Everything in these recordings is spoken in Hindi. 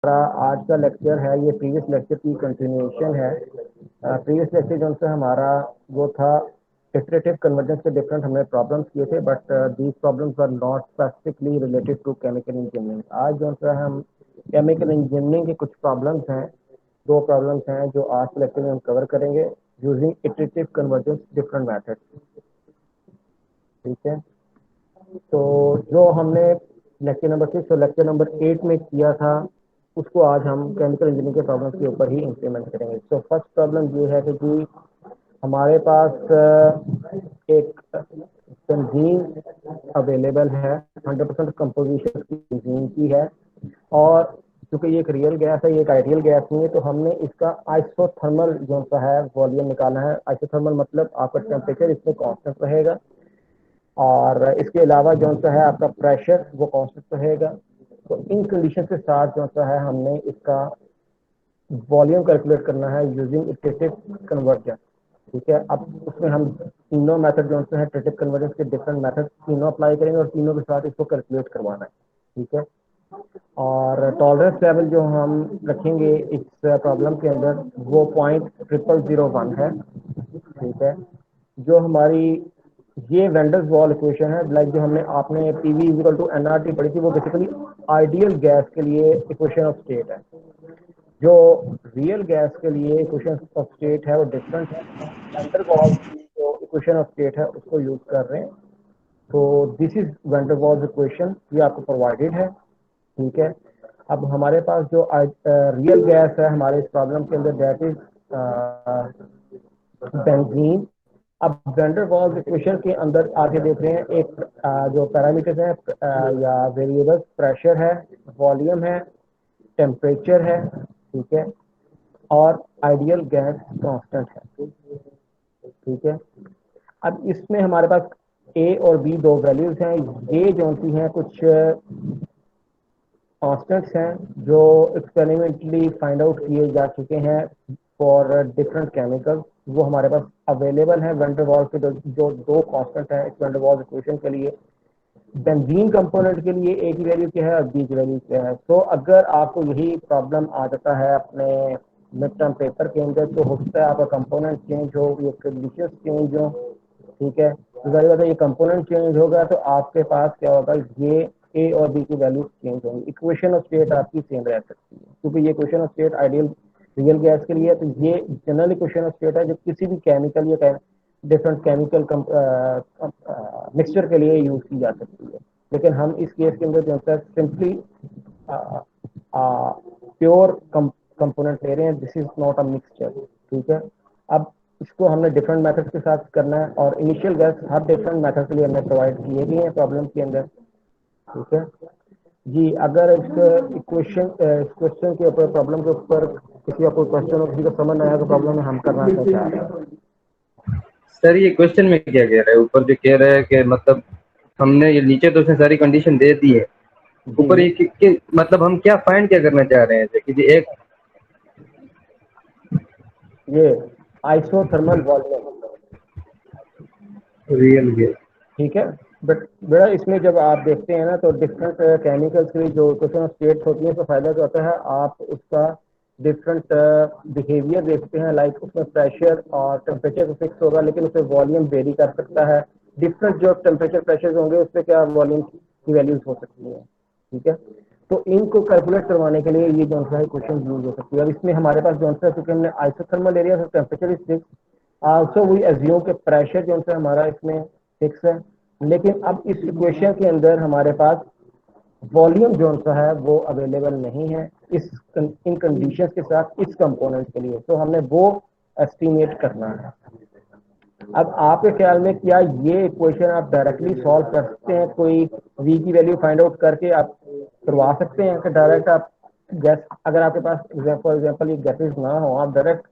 हमारा आज का लेक्चर है, ये प्रीवियस लेक्चर की कंटिन्यूएशन है। प्रीवियस लेक्चर जो से हमारा वो था इटरेटिव कन्वर्जेंस के डिफरेंट हमने प्रॉब्लम्स किए थे, but these problems are not specifically related to chemical engineering. आज जो है हम केमिकल इंजीनियरिंग के कुछ प्रॉब्लम्स हैं, दो प्रॉब्लम्स हैं जो आज के लेक्चर में हम कवर करेंगे using iterative convergence different method. ठीक है, तो जो हमने लेक्चर नंबर 6 और लेक्चर नंबर 8 में किया था उसको आज हम केमिकल इंजीनियरिंग के प्रॉब्लम्स के ऊपर ही इम्प्लीमेंट करेंगे। तो फर्स्ट प्रॉब्लम ये है कि हमारे पास एक बेंजीन अवेलेबल है, 100% कंपोजिशन की बेंजीन की है, और क्योंकि ये एक रियल गैस है, ये एक आइडियल गैस नहीं है, तो हमने इसका आइसोथर्मल जो सा है वॉल्यूम निकालना है। आइसोथर्मल मतलब आपका टेम्परेचर इसमें कांस्टेंट रहेगा और इसके अलावा जो सा है आपका प्रेशर वो कांस्टेंट रहेगा। तो इन कंडीशन के साथ जो सा है हमने इसका वॉल्यूम कैलकुलेट करना है यूजिंग इटरेटिव कन्वर्जन। ठीक है, अब उसमें हम तीनों मेथड जो है इटरेटिव कन्वर्जन के डिफरेंट मेथड तीनों अप्लाई करेंगे और तीनों के साथ इसको कैलकुलेट करवाना है। ठीक है, और टॉलरेंस लेवल जो हम रखेंगे इस प्रॉब्लम के अंदर वो 0.0001 है। ठीक है, जो हमारी ये वेंडर्स वॉल इक्वेशन है, लाइक जो हमने आपने पीवी इक्वल टू एनआरटी पढ़ी थी, वो बेसिकली आइडियल गैस के लिए इक्वेशन ऑफ स्टेट है। जो रियल गैस के लिए इक्वेशन ऑफ स्टेट है वो डिफरेंट है। वेंडर वॉल की जो इक्वेशन ऑफ स्टेट है उसको यूज कर रहे हैं। तो this is vendor walls equation, ये आपको प्रोवाइडेड है। ठीक है, अब हमारे पास जो रियल गैस है हमारे इस प्रॉब्लम के अंदर दैट इज बेंजीन। अब वेंडर वॉल्स इक्वेशन के अंदर आगे देख रहे हैं एक जो पैरामीटर्स है या वेरिएबल्स, प्रेशर है, वॉल्यूम है, टेम्परेचर है। ठीक है, और आइडियल गैस कांस्टेंट है। ठीक है, अब इसमें हमारे पास ए और बी दो वैल्यूज हैं। ये जो सी हैं कुछ कांस्टेंट्स हैं जो एक्सपेरिमेंटली फाइंड आउट किए जा चुके हैं फॉर डिफरेंट केमिकल्स। वो हमारे पास अवेलेबल है वेंडर वॉल्स के जो दो कांस्टेंट है इस वेंडर वॉल्स इक्वेशन के लिए। बेंजीन कंपोनेंट के लिए ए की वैल्यू क्या है और बी की वैल्यू क्या है। तो अगर आपको यही प्रॉब्लम आ जाता है अपने मिड टर्म पेपर के अंदर, तो हो सकता है आपका कंपोनेंट चेंज हो, ये कंडीशन चेंज हो। ठीक है, तो जाहिर बात है ये कंपोनेंट चेंज होगा तो आपके पास क्या होगा, ये ए और बी की वैल्यू चेंज होंगी, इक्वेशन ऑफ स्टेट आपकी सेम रह सकती है। क्योंकि ये equation of state ideal real gas के लिए है, तो ये जनरल इक्वेशन ऑफ स्टेट है जो किसी भी केमिकल या डिफरेंट केमिकल मिक्सचर के लिए यूज की जा सकती है। लेकिन हम इस केस के अंदर जो है सिंपली प्योर कंपोनेंट ले रहे हैं, this is not a mixture. ठीक है, अब इसको हमने डिफरेंट मेथड के साथ करना है और इनिशियल गैस हर डिफरेंट मेथड के लिए हमने प्रोवाइड किए गए हैं प्रॉब्लम के अंदर। ठीक है जी, अगर इस क्वेश्चन के ऊपर प्रॉब्लम के ऊपर किसी का कोई क्वेश्चन हो, किसी को समझ आया तो प्रॉब्लम में हम करना क्या चाह रहे हैं। सर ये क्वेश्चन में क्या कह रहा है, ऊपर जो कह रहा है कि मतलब हमने ये नीचे तो उसने सारी कंडीशन दे दी है, जी, ऊपर ये मतलब हम क्या फाइंड क्या करना चाह रहे हैं कि जी एक ये आइसोथर्मल वॉल्यूम। Real gas. ठीक है, बट बेटा इसमें जब आप देखते हैं ना तो डिफरेंट केमिकल्स की जो क्वेश्चन ऑफ स्टेट्स होती है तो फायदा क्या होता है, आप उसका डिफरेंट बिहेवियर देखते हैं। लाइक उसमें प्रेशर और टेम्परेचर तो फिक्स होगा लेकिन उसमें वॉल्यूम वेरी कर सकता है। डिफरेंट जो टेम्परेचर प्रेशर होंगे उससे क्या वॉल्यूम की वैल्यूज हो सकती है। ठीक है, तो इनको कैलकुलेट करवाने के लिए ये जो है क्वेश्चन यूज हो सकती है। अब इसमें हमारे पास जो है क्योंकि हमने isothermal area temperature is fix, also we assume के प्रेशर जो है हमारा इसमें फिक्स है। लेकिन अब इस इक्वेशन के अंदर हमारे पास वॉल्यूम जो सा है वो अवेलेबल नहीं है इस इन कंडीशंस के साथ इस कंपोनेंट के लिए, तो हमने वो एस्टिमेट करना है। अब आपके ख्याल में क्या ये इक्वेशन आप डायरेक्टली सॉल्व कर सकते हैं, कोई वी की वैल्यू फाइंड आउट करके आप करवा सकते हैं कि डायरेक्ट आप गैस, अगर आपके पास फॉर एग्जांपल ये गैसेस ना हो, आप डायरेक्ट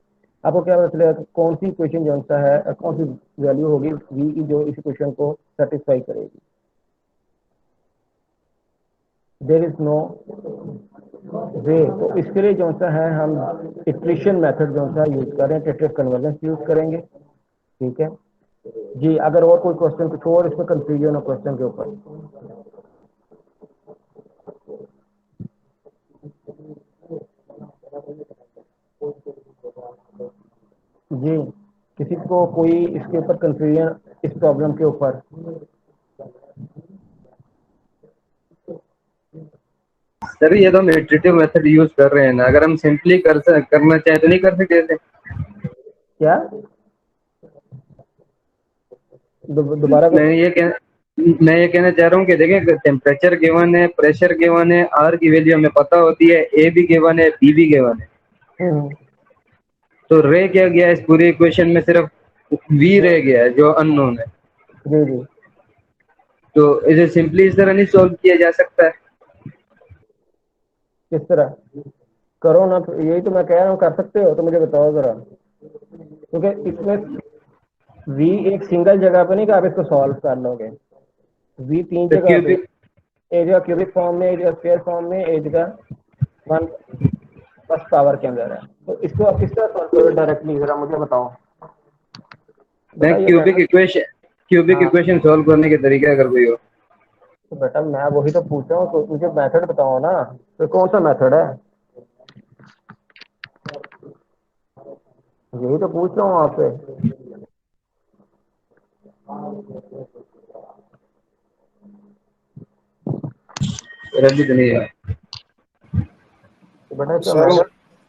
आपको क्या पता चलेगा कि कौन सी इक्वेशन जो है कौन सी वैल्यू होगी वी की जो इस इक्वेशन को सेटिस्फाई करेगी। देर इज नो वे, तो इसके लिए जो सा है हम इट्रिशन मेथड जो सा यूज करें, इटरेटिव कन्वर्जेंस यूज करेंगे। ठीक है जी, अगर और कोई क्वेश्चन कुछ और इसमें कंफ्यूजन हो क्वेश्चन के ऊपर। जी, किसी को कोई इसके ऊपर कंफ्यूजन इस प्रॉब्लम के ऊपर? सर ये तो हम इटरेटिव मेथड यूज कर रहे हैं ना, अगर हम सिंपली करना चाहें तो नहीं कर सकते थे। क्या? दोबारा मैं ये कह मैं ये कहना चाह रहा हूँ कि देखें, टेम्परेचर गिवन है, प्रेशर गिवन है, आर की वैल्यू हमें पता होती है, ए भी गिवन है, बी भी गिवन है, हम्म, तो रह क्या गया इस पूरी इक्वेशन में? सिर्फ वी रह गया है जो अननोन है। जी जी। तो इसे सिंपली इस तरह नहीं सॉल्व किया जा सकता है। किस तरह करो ना, तो यही तो मैं कह रहा हूँ, कर सकते हो तो मुझे बताओ जरा, क्योंकि इसमें वी एक सिंगल जगह पे नहीं कि आप इसको सॉल्व कर लोगे। वी तीन तो जगह पे, क्यूबिक एक जगह क्यूबिक फॉर्म में, एक जगह स्क्वायर फॉर्म में, एक जगह वन फर्स्ट पावर के अंदर है। तो इसको आप किस तरह सॉल्व करोगे डायरेक्टली, जरा मुझे बताओ। बेटा ये क्यूबिक मेथड, इक्वेशन क्यूबिक हाँ, इक्वेशन सॉल्व करने के तरीके अगर कोई हो। तो बेटा मैं वही तो पूछ रहा हूँ, तो मुझे मेथड बताओ ना, तो कौन सा मेथड है, यही तो पूछ रहा हूँ आपसे। रद्दी तो नहीं है। तो बेटा इसका सर मेथड।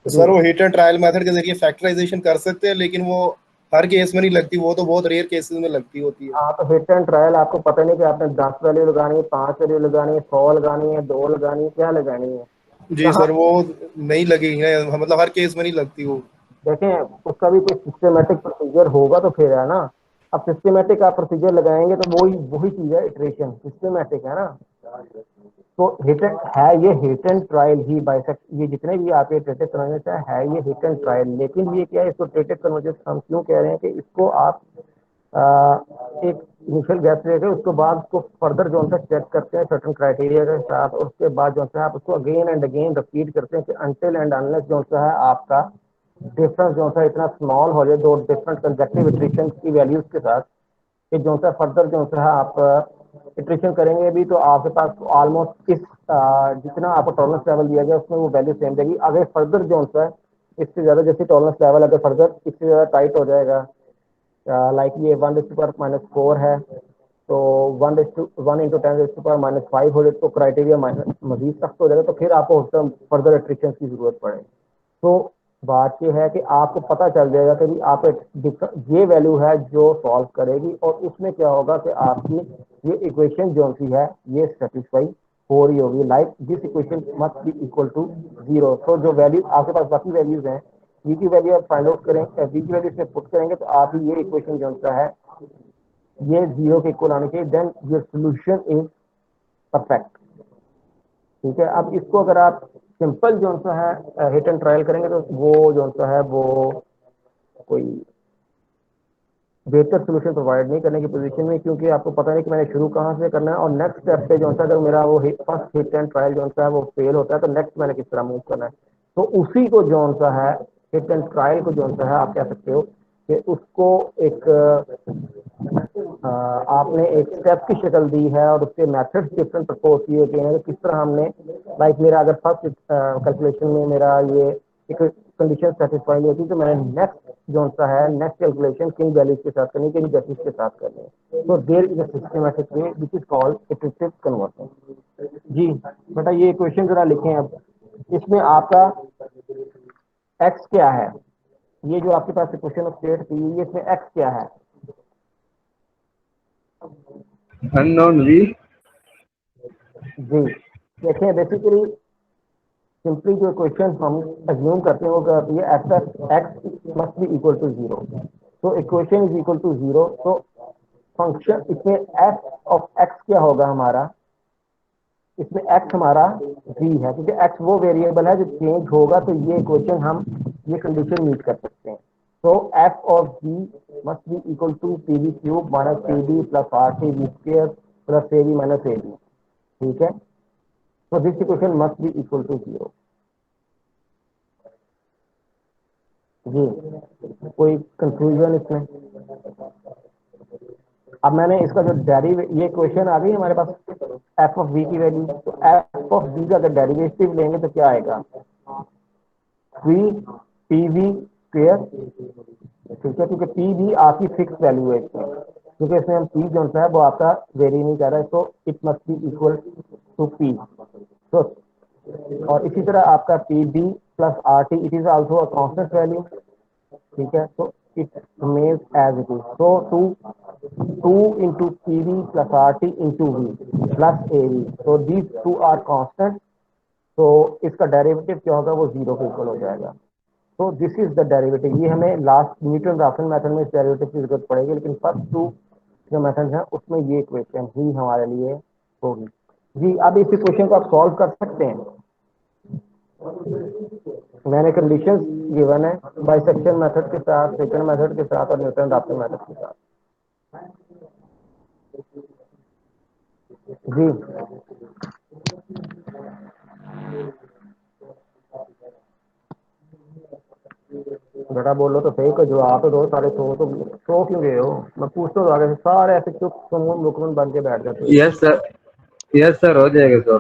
जी, सर वो हिट एंड ट्रायल मेथड के जरिए फैक्टराइजेशन कर सकते हैं, लेकिन वो हर केस में नहीं लगती, वो तो बहुत रेयर केसेस में लगती होती है। हाँ, तो हिट एंड ट्रायल आपको पता नहीं कि आपने 10 वैल्यू लगानी है, 5 वैल्यू लगानी है, 100 लगानी है, 2 लगानी है, क्या लगानी है, जी कहाँ? सर, वो नहीं लगेगी ना, मतलब हर केस में नहीं लगती वो। देखें, उसका भी कोई सिस्टमेटिक प्रोसीजर होगा तो फिर है ना। अब सिस्टमेटिक आप प्रोसीजर लगाएंगे तो वही वही चीज है, इटरेशन सिस्टमेटिक है ना। तो हिट है, ये hit and trial he bisect, ये जितने भी आपके ट्रेटेड कन्वर्जेंस है ये हिट एंड ट्रायल। लेकिन ये क्या है, इसको ट्रेटेड कन्वर्जेंस हम क्यों कह रहे हैं कि इसको आप आ, एक इनिशियल गैस लेके उसके बाद उसको फर्दर जो है चेक करते हैं सर्टन क्राइटेरिया के साथ, और उसके बाद जो है आप उसको अगेन एंड अगेन रिपीट करते हैं कि अनटिल एंड अनलेस जो है आपका डिफरेंस जो है इतना स्मॉल हो जाए दो डिफरेंट कंजक्टिव इटरेशन की वैल्यूज के साथ, कि जो सा फर्दर जो है आप इटरेशन करेंगे भी तो आपके पास ऑलमोस्ट इस जितना आपको टॉलरेंस लेवल दिया गया उसमें वो वैल्यू सेम रहेगी। अगर फर्दर जो है इससे ज़्यादा, जैसे टॉलरेंस लेवल अगर फर्दर इससे ज़्यादा टाइट हो जाएगा, लाइक ये 1 - 4 है, तो 1 × 10⁻⁵ हो जाए तो क्राइटेरिया माइनस मजीद सख्त हो जाएगा, तो फिर आपको फर्दर इटरेशन की जरूरत पड़ेगी। तो बात यह है कि आपको पता चल जाएगा कि भी आप ये वैल्यू है जो सॉल्व करेगी, और उसमें क्या होगा कि आपकी ये इक्वेशन जो सी है ये सेटिस्फाई हो रही होगी, like this equation must be equal to 0। तो जो वैल्यू आपके पास बाकी वैल्यूज हैं, वी की वैल्यू आप फाइंड आउट करेंगे, वी की वैल्यू इसमें पुट करेंगे तो आप ये इक्वेशन जो सा है ये 0 के इक्वल आनी चाहिए, then your solution is perfect. ठीक है, अब इसको अगर आप सिंपल जो सा है हिट एंड ट्रायल करेंगे तो वो जो सा है वो कोई बेहतर सोल्यूशन प्रोवाइड नहीं करने की पोजीशन में, क्योंकि आपको पता नहीं कि मैंने शुरू कहाँ से करना है, और नेक्स्ट स्टेप पे जो सा अगर मेरा वो फर्स्ट हिट एंड ट्रायल जो सा है वो फेल होता है तो नेक्स्ट मैंने किस तरह मूव करना है। तो उसी को जो सा है हिट एंड ट्रायल को जो सा है आप कह सकते हो कि उसको एक आपने एक स्टेप की शक्ल दी है और उसके मेथड्स डिफरेंट प्रपोज किए गए हैं, किस तरह हमने, लाइक मेरा अगर फर्स्ट कैलकुलेशन में मेरा ये एक कंडीशन सेटिस्फाई होती तो मैंने नेक्स्ट जो सा है नेक्स्ट कैलकुलेशन किन वैल्यूज के साथ करनी, किन वैल्यूज के साथ करनी है। तो there is a systematic way which is called iterative conversion. जी बेटा, ये क्वेश्चन जरा लिखें अब। इसमें आपका एक्स क्या है, ये जो आपके पास क्वेश्चन स्टेट की ये इसमें एक्स क्या है? Unknown V. जी, देखिए बेसिकली सिंपली जो क्वेश्चन हम अज्यूम करते हैं वो क्या होती है, X must be equal to 0। तो इक्वेशन इज इक्वल टू 0, तो फंक्शन इसमें एफ ऑफ एक्स क्या होगा हमारा, इसमें एक्स हमारा v है, क्योंकि एक्स वो वेरिएबल है जो चेंज होगा, तो ये क्वेश्चन हम ये कंडीशन मीट कर सकते हैं। तो F of v must be equal to P V cube minus P D plus R T V square plus A B minus A B. ठीक है, तो this equation must be equal to 0। जी, कोई कंफ्यूजन इसमें? अब मैंने इसका जो डेरिव ये क्वेश्चन आ गई हमारे पास एफ ऑफ वी की वैल्यू, तो एफ ऑफ वी का अगर डेरिवेटिव लेंगे तो क्या आएगा, वी पी वी स्क्वेयर ठीक है, क्योंकि पी भी आपकी फिक्स वैल्यू है इसमें, क्योंकि इसमें हम पी जो है वो आपका वेरी नहीं कर रहा है, तो it must be equal to P. तो और इसी तरह आपका P B plus R T it is also a constant value. ठीक है, तो it remains as it is. तो two into P V plus R T into V plus A V, तो दीज टू आर कॉन्स्टेंट। तो इसका डेरिवेटिव क्या होगा, वो जीरो के इक्वल हो जाएगा। तो दिस इज द डेरिवेटिव। ये हमें लास्ट न्यूटन राफसन मेथड में इस डेरिवेटिव की जरूरत पड़ेगी, लेकिन फर्स्ट टू जो मेथड है उसमें ये इक्वेशन ही हमारे लिए होगी। जी, अब इस इक्वेशन को आप सॉल्व कर सकते हैं। मैंने कंडीशंस गिवन है बाइसेक्शन मेथड के साथ, सेकंड मेथड के साथ और न्यूटन राफसन मेथड के साथ। जी बेटा बोलो तो सही, को जवाब तो दो। सारे सो क्यों गए हो? मैं पूछता हूँ आगे से, सारे ऐसे चुप सुमून मुकमन बन के बैठ जाते हो। यस सर, यस सर, हो जाएगा सर।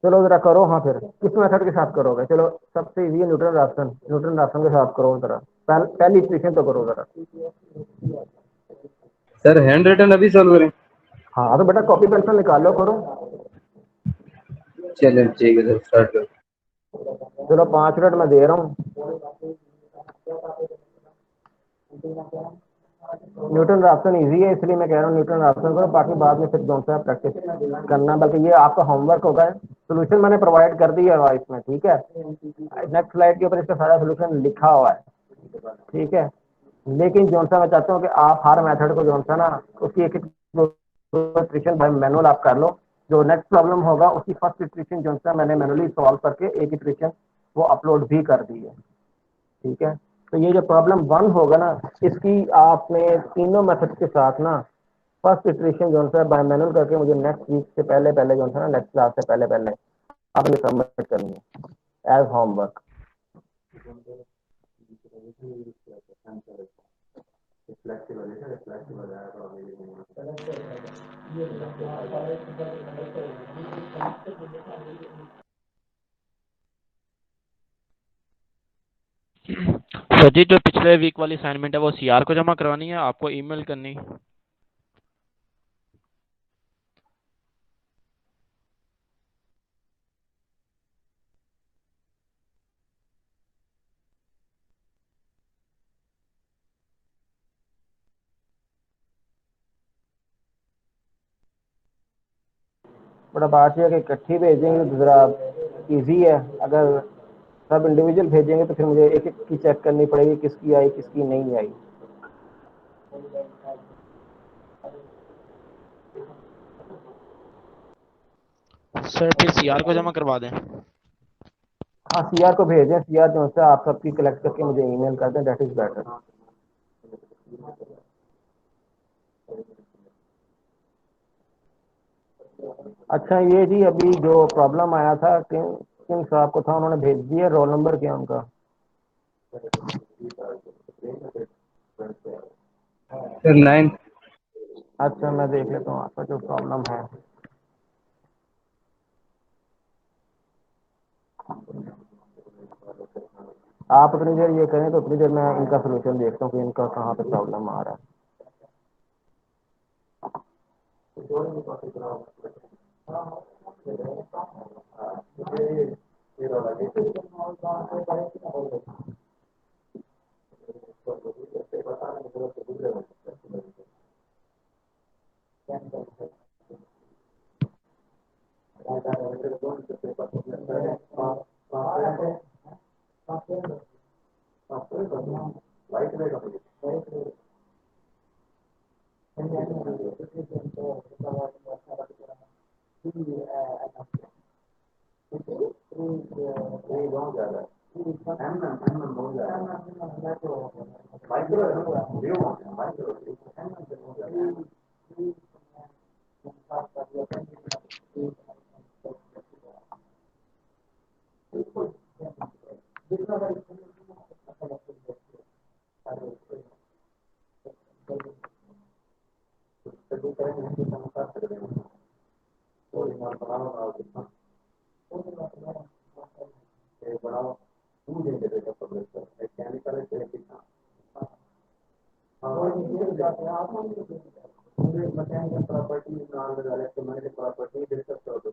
चलो जरा करो। हाँ, फिर किस मेथड के साथ करोगे? चलो सबसे इजी है न्यूटन राफसन, न्यूटन राफसन के साथ करो जरा। पहली इक्वेशन तो करो जरा। सर हैंड रिटन अभी सॉल्व करें? हाँ तो बेटा कॉपी पेंसिल निकालो, करो। चलिए ठीक है सर, स्टार्ट करो। चलो 5 मिनट मैं दे रहा हूँ। न्यूटन राफसन इजी है, इसलिए मैं कह रहा हूँ न्यूटन राफसन करो, बाकी बाद में फिर जो सा प्रैक्टिस करना। बल्कि ये आपका होमवर्क होगा। सोल्यूशन मैंने प्रोवाइड कर दिया है इसमें, ठीक है। नेक्स्ट स्लाइड के ऊपर इसका सारा सोल्यूशन लिखा हुआ है, ठीक है। लेकिन जो सा मैं चाहता हूँ कि आप हर मेथड को जो सा ना उसकी एक इटरेशन बाय मैनुअल आप कर लो। जो नेक्स्ट प्रॉब्लम होगा उसकी फर्स्ट इटरेशन जो सा मैंने मैनुअली सॉल्व करके एक इटरेशन वो अपलोड भी कर दी है, ठीक है। तो ये जो प्रॉब्लम 1 होगा ना, इसकी आपने तीनों मेथड के साथ ना फर्स्ट इटरेशन जो है बाय मैनुअल करके मुझे नेक्स्ट वीक से पहले पहले जो है ना, नेक्स्ट क्लास से पहले पहले आपने सबमिट करनी है एज होमवर्क। सर जी, जो पिछले वीक वाली असाइनमेंट है वो सीआर को जमा करवानी है, आपको ईमेल करनी? बड़ा बात यह है कि इकट्ठी भेजेंगे तो ज़रा इजी है। अगर सब इंडिविजुअल भेजेंगे तो फिर मुझे एक एक की चेक करनी पड़ेगी, किसकी आई किसकी नहीं आई। सर फिर सीआर को जमा करवा दें? हाँ, सीआर को भेजें। सीआर जो है आप सबकी कलेक्ट करके मुझे ईमेल कर दें, दैट इज बेटर। अच्छा ये जी, अभी जो प्रॉब्लम आया था किन किन साहब को था, उन्होंने भेज दिया। रोल नंबर क्या उनका? सर 9। अच्छा मैं देख लेता हूँ आपका जो प्रॉब्लम है। आप उतनी देर ये करें तो उतनी देर मैं इनका सोल्यूशन देखता हूँ कि इनका कहाँ पे प्रॉब्लम आ रहा है। Property non community property discuss करो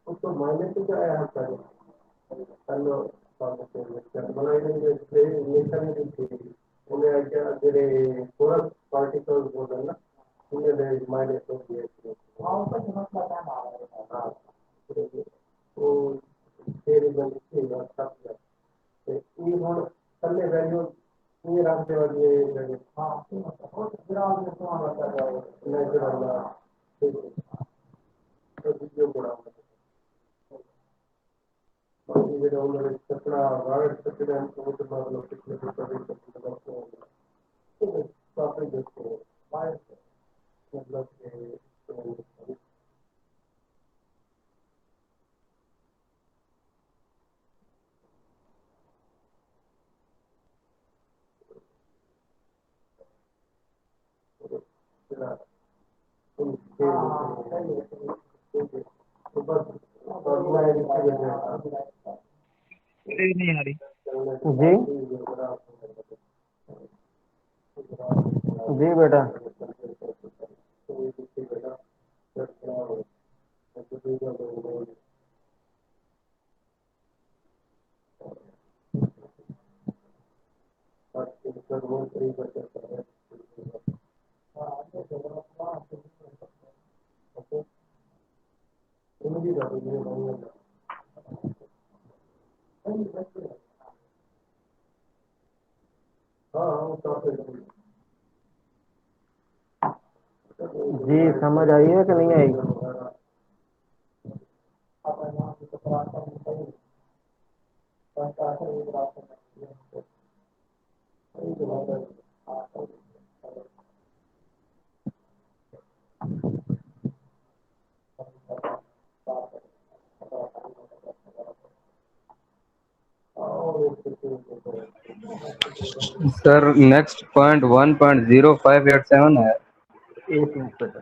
उसको माइनस से क्या है करो हेलो उन्हें क्या तेरे कोरस पार्टिकल्स बोल ना उन्हें माइनस हो गया हाँ तो तेरी बंदी सब ये और कल्ले वैल्यू ये रास्ते वाली ये हाँ ग्राम में कौन आता है नेचुरल ठीक है तो वीडियो बड़ा बाकी मेरे उन्होंने कचरा वायर कचरे हमको तो बाद में पिछले तो आपने देखो वायर मतलब नहीं आ रही। जी जी बेटा जी समझ आई है कि नहीं आई सर नेक्स्ट पॉइंट 1.0587 है। एक मिनट बेटा।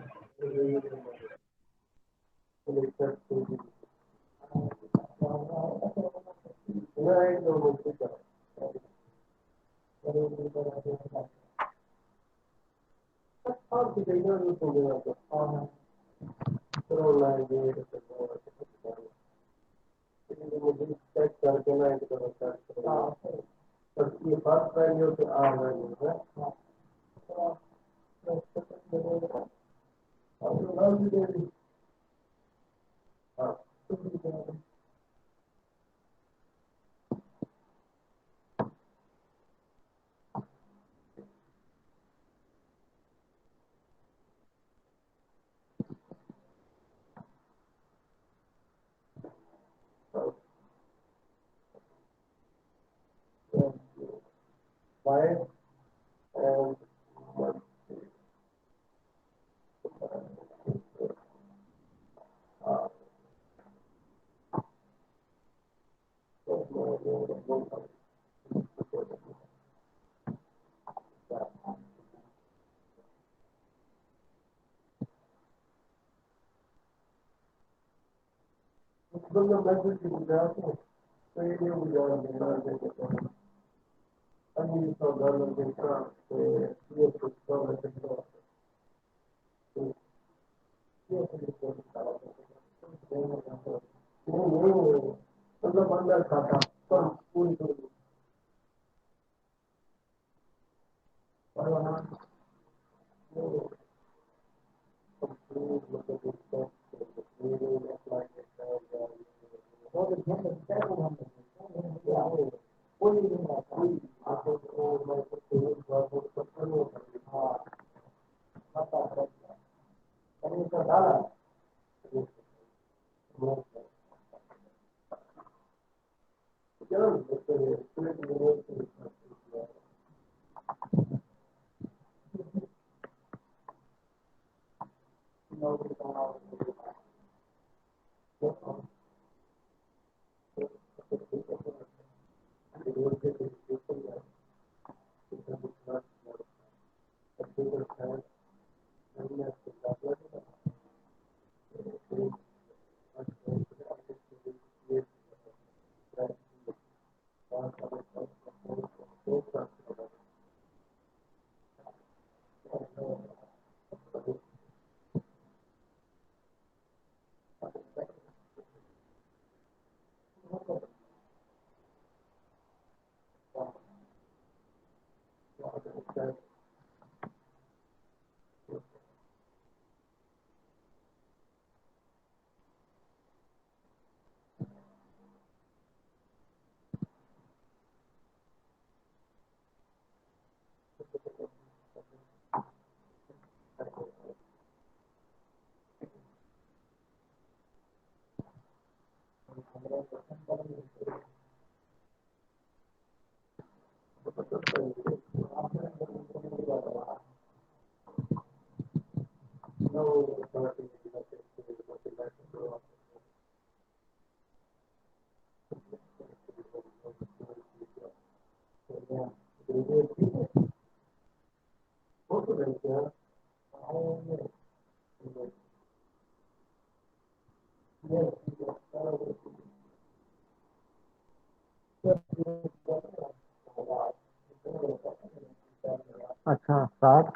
अच्छा साहब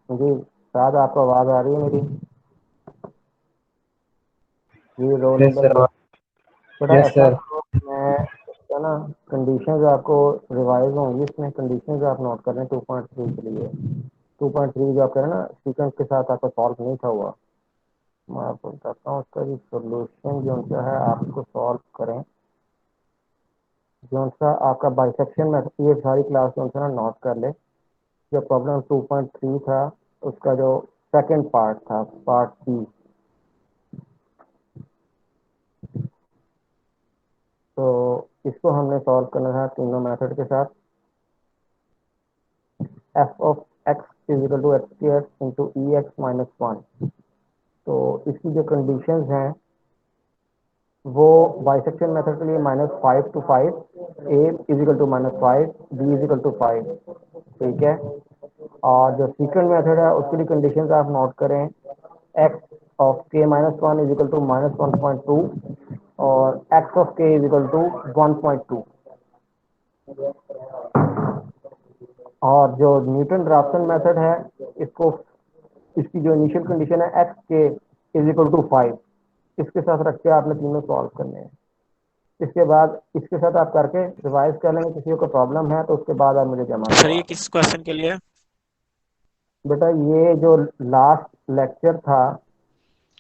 जी, शायद आपको आवाज आ रही है मेरी? जी रोल यस नंबर सर। बेटा यस ऐसा सर। करो, मैं क्या ना कंडीशंस आपको रिवाइज होंगी, इसमें कंडीशंस आप नोट कर लें 2.3 के लिए। 2.3 जो आप कह रहे हैं ना सीक्वेंस के साथ आपका सॉल्व नहीं था हुआ, मैं आपको बताता हूँ उसका जो सोल्यूशन जो सा है आप उसको सॉल्व करें। जो सा आपका बाइसेक्शन में ये सारी क्लास जो सा ना नोट कर ले। जो प्रॉब्लम 2.3 था उसका जो सेकंड पार्ट था, पार्ट बी, तो इसको हमने सॉल्व करना था तीनों मेथड के साथ। F of X is equal to X square into E X minus one. तो इसकी जो कंडीशंस हैं वो बाइसेक्शन मेथड के लिए -5 to 5 a equal to -5 b equal to 5, ठीक है। और जो सीक्वेंट मेथड है उसके लिए कंडीशंस आप नोट करें, x of k -1 equal to -1.2 और x of k equal to 1.2। और जो न्यूटन राफ्सन मेथड है, इसको इसकी जो इनिशियल कंडीशन है एक्स के इज इक्वल टू 5, इसके साथ रख के आपने तीनों सॉल्व करने हैं। इसके बाद इसके साथ आप करके रिवाइज कर लेंगे, किसी को प्रॉब्लम है तो उसके बाद आप मुझे जमा सर ये करवा किस क्वेश्चन के लिए है? बेटा ये जो लास्ट लेक्चर था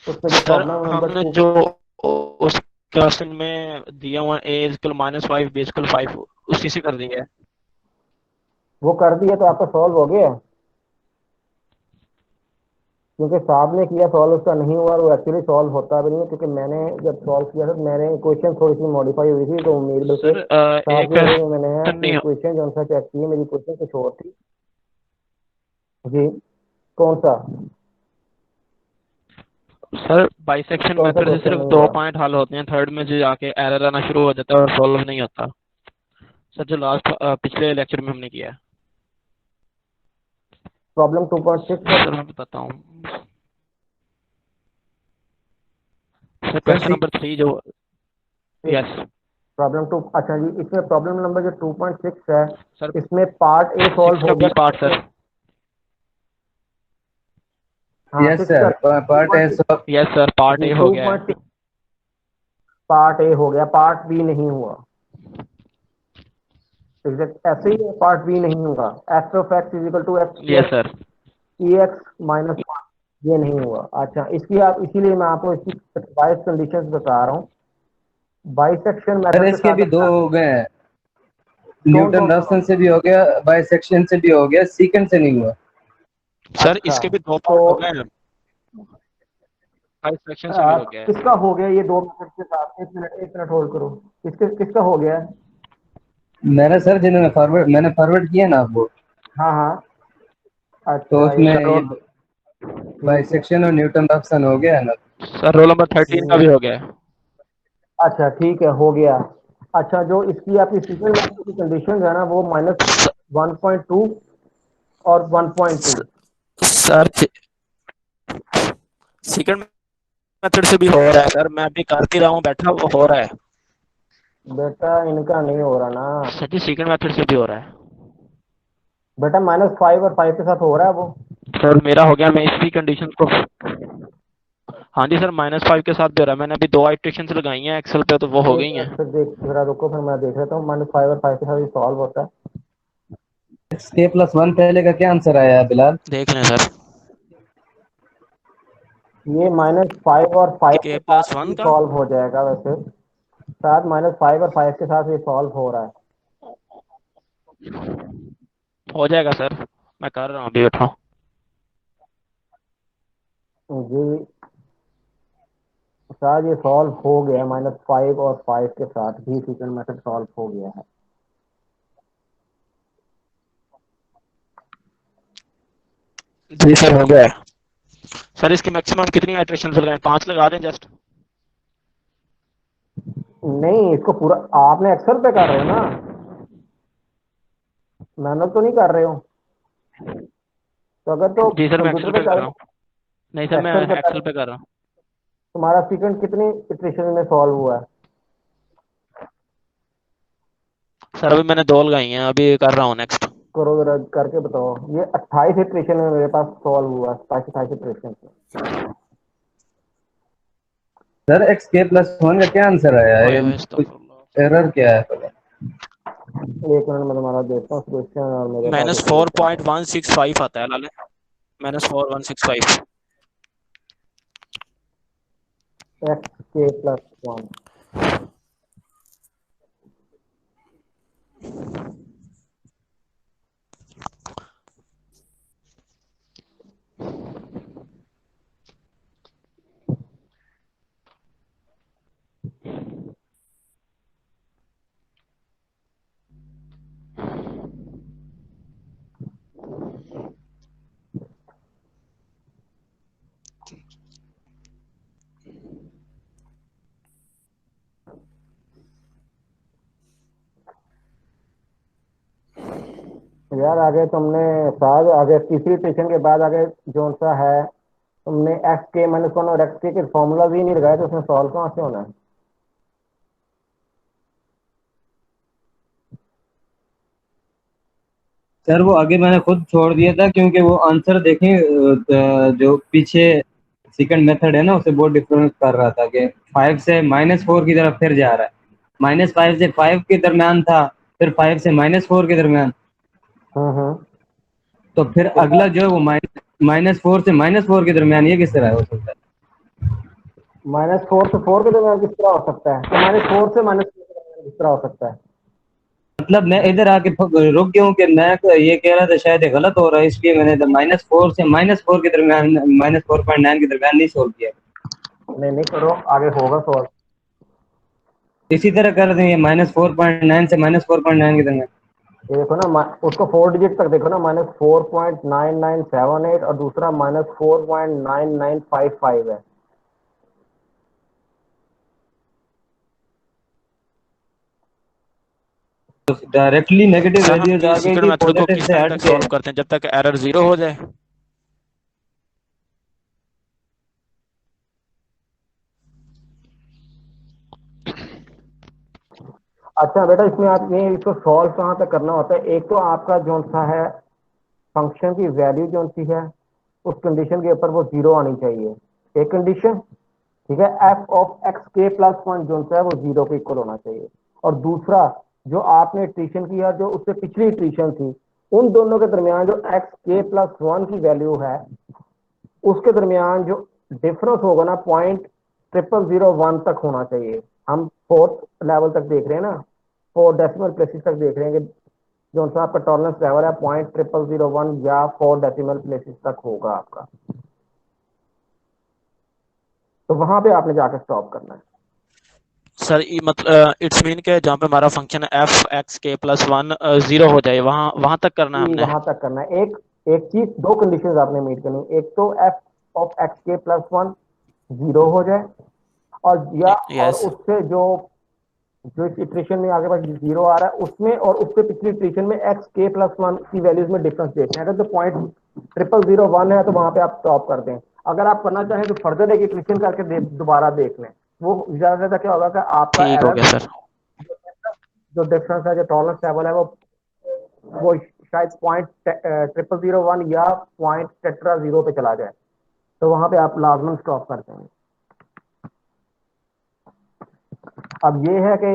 उसमें जो सर प्रॉब्लम नंबर हमने 2, जो उस क्वेश्चन में दिया हुआ a इक्वल -5 b इक्वल 5 उसी से कर दिया है। वो कर दिया तो आपका सॉल्व हो गया, क्योंकि साहब ने किया सॉल्व उसका नहीं हुआ, वो एक्चुअली सॉल्व होता भी नहीं है, क्योंकि मैंने जब सॉल्व किया था तो मैंने क्वेश्चन थोड़ी सी मॉडिफाई हुई थी, तो उम्मीद बल्कि सर साहब एक की वजह से मैंने क्वेश्चन अपनी नहीं क्वेश्चन जो उनसे चेक की, मेरी क्वेश्चन कुछ और थी जी। कौन सा सर बाइसेक्शन कौन सा मेथड से क्वेश्चन सिर्फ नहीं 2 हुआ? पॉइंट हल होते हैं, थर्ड में जो आके एरर आना शुरू हो जाता है और सॉल्व नहीं होता। सर जो लास्ट पिछले लेक्चर में हमने किया है। Problem 2.6 sir sir. मैं बताऊं, सर सर क्वेश्चन नंबर 3 जो, यस प्रॉब्लम 2, अच्छा जी, इसमें प्रॉब्लम नंबर जो 2.6 है, सर, इसमें पार्ट ए सॉल्व 6 का हो बी गया पार्ट तो, सर। हाँ यस 6 का सर, पार्ट है 2.6 सब। यस सर, पार्ट जी ए हो गया है। 2.6 पार्ट ए हो गया, पार्ट बी नहीं हुआ। एग्जैक्ट ऐसे ही पार्ट बी नहीं होगा, X of X equal to X yes plus sir. E X minus 1, ये नहीं हुआ। अच्छा, इसकी आप इसीलिए मैं आपको इसकी बाइस कंडीशंस बता रहा हूँ, बाइसेक्शन सर मेथड के इसके साथ भी दो हो गए हैं, कौन न्यूटन कौन सा रफसन होगा? से भी हो गया, बाइसेक्शन से भी हो गया, सीकेंड से नहीं हुआ। सर अच्छा इसके भी 2 तो पार्ट हो गए हैं, बाइसेक्शन से भी हो गया है। किसका हो गया ये दो मेथड के साथ? एक मिनट होल्ड करो, किसका हो गया है? मैंने सर जिन्होंने मैंने फॉरवर्ड किया ना आपको, हाँ हाँ, तो अच्छा उसमें एक सर ये रोल ठीक है। बाइसेक्शन और न्यूटन रफसन हो गया है ना। सर रोल नंबर 13 का भी हो गया है। अच्छा ठीक है, हो गया। अच्छा, जो इसकी आपकी सीक्वेंट मेथड की कंडीशन है ना, वो -1.2 और 1.2। सर सेकंड मेथड से भी हो रहा है सर, मैं अभी कर ही रहा हूँ बैठा, वो हो रहा है। बेटा इनका नहीं हो रहा ना सर जी सेकंड मेथड से भी हो रहा है। बेटा, -5 और 5 के साथ हो रहा है वो। सर मेरा हो गया, मैं इसी कंडीशन को, हाँ जी सर -5 के साथ भी हो रहा है। मैंने अभी 2 इटरेशन लगाई हैं एक्सेल पे, तो वो हो एक गई हैं। मिनट फिर देख, जरा रुको, फिर मैं देख लेता हूँ -5 और 5 के साथ ये सॉल्व होता है। k+1 पहले का क्या आंसर आया है बिलाल? देख लें सर, ये -5 और 5 के के प्लस साथ वन भी का सॉल्व हो जाएगा वैसे, शायद -5 और 5 के साथ ये सॉल्व हो रहा है हो जाएगा सर, मैं कर रहा हूँ अभी बैठा। जी। शायद ये सॉल्व हो गया, -5 और 5 के साथ भी सेकंड मेथड सॉल्व हो गया है। जी सर हो गया है। सर इसकी मैक्सिमम कितनी आइटरेशन लगाएं? 5 लगा दें जस्ट। नहीं, इसको पूरा आपने एक्सेल पे कर रहे हो ना, मैनुअल तो नहीं कर रहे हो? तो अगर तो जी सर मैं कंप्यूटर एक्सेल पे पे कर कर, रहा हूँ। नहीं सर मैं एक्सेल पे कर, एक्सेल पे कर रहा हूँ। तुम्हारा सेकंड कितनी इटरेशन में सॉल्व हुआ है? सर अभी मैंने 2 लगाई हैं, अभी कर रहा हूँ नेक्स्ट। करो जरा करके बताओ। ये 28 इटरेशन में मेरे पास सॉल्व हुआ, 27 इटरेशन से। सर k+1 का क्या आंसर आया है? ओए ओए कुछ अस्तगफुरुल्लाह। एरर क्या है पहले? एक मिनट में तुम्हारा देखता हूँ क्वेश्चन, और मेरे पास माइनस इसके लिए फोर क्या है। पॉइंट वन सिक्स फाइव आता है लाले, -4165। x k+1, यार आगे तुमने साथ आगे तीसरी इक्वेशन के बाद आगे जो सा है तुमने एक्स के माइनस वन और एक्स के फॉर्मूला भी नहीं लगाए तो उसमें सॉल्व कहाँ से होना है। सर वो आगे मैंने खुद छोड़ दिया था क्योंकि वो आंसर देखें जो पीछे सेकंड मेथड है ना उसे बहुत डिफरेंस कर रहा था कि 5 से -4 की तरफ फिर जा रहा है, -5 से 5 के दरमियान था, फिर 5 से -4 के दरमियान। हम्म। तो फिर तो अगला जो है वो -4 से -4 के दरमियान, ये किस तरह हो सकता है? -4 से 4 के दरमियान किस तरह हो सकता है, तो -4 से -4 के दरमियान किस तरह हो सकता है। मतलब मैं इधर आके रुक गया हूँ कि मैं तो ये कह रहा था शायद ये गलत हो रहा है, इसलिए मैंने -4 से -4 के दरमियान, -4.9 के दरमियान नहीं सोल्व किया। नहीं नहीं करो, आगे होगा सॉल्व। इसी तरह कर दें ये -4.9 से -4.9 के दरमियान। ये देखो ना उसको 4 डिजिट तक देखो ना, -4.9978 और दूसरा -4.9955 है। तो डायरेक्टली नेगेटिव सर हम वैल्यूज की आ गई सीक्रेट थी मेथड को पॉजिटिव किस से टाइम हट तक के। सॉल्व करते हैं, जब तक एरर 0 हो जाए। अच्छा बेटा, इसमें आपने इसको सॉल्व कहाँ तक करना होता है, एक तो आपका जो सा है फंक्शन की वैल्यू जो सी है उस कंडीशन के ऊपर वो 0 आनी चाहिए, एक कंडीशन। ठीक है, एफ ऑफ एक्स के प्लस वन जो सा है वो 0 के इक्वल होना चाहिए। और दूसरा, जो आपने ट्रीशन किया जो उससे पिछली ट्रीशन थी, उन दोनों के दरमियान जो एक्स के प्लस वन की वैल्यू है उसके दरमियान जो डिफरेंस होगा ना, 0.0001 तक होना चाहिए। हम फोर्थ लेवल तक देख रहे हैं ना, 4 डेसिमल प्लेसेस तक देख रहे हैं कि जो सा आपका टॉलरेंस लेवल है 0.0001 या 4 डेसिमल प्लेसेस तक होगा आपका, तो वहां पे आपने जाकर स्टॉप करना है। सर मतलब इट्स मीन के जहाँ पे हमारा फंक्शन एफ एक्स के प्लस वन 0 हो जाए, वहां वहां तक करना है कि हमने। वहां तक करना है, एक एक चीज, दो कंडीशंस आपने मीट करनी है, एक तो एफ ऑफ एक्स के प्लस वन 0 हो जाए, और या और यस। उससे जो जो इस इटरेशन में आगे पास 0 आ रहा है उसमें और उससे पिछली इटरेशन में एक्स के प्लस वन की वैल्यूज में डिफरेंस देखना है। अगर तो 0.0001 है तो वहां पे आप स्टॉप कर दें। अगर आप करना चाहें तो फर्दर एक इटरेशन करके दोबारा देख लें। वो ज्यादा ज्यादा क्या होगा कि आपका ठीक हो एरर गया सर। जो डिफरेंस है, जो टॉलरेंस लेवल है वो शायद 0.0001 या पॉइंट टेट्रा जीरो पे चला जाए, तो वहां पे आप लाजमन स्टॉप कर देंगे। अब ये है कि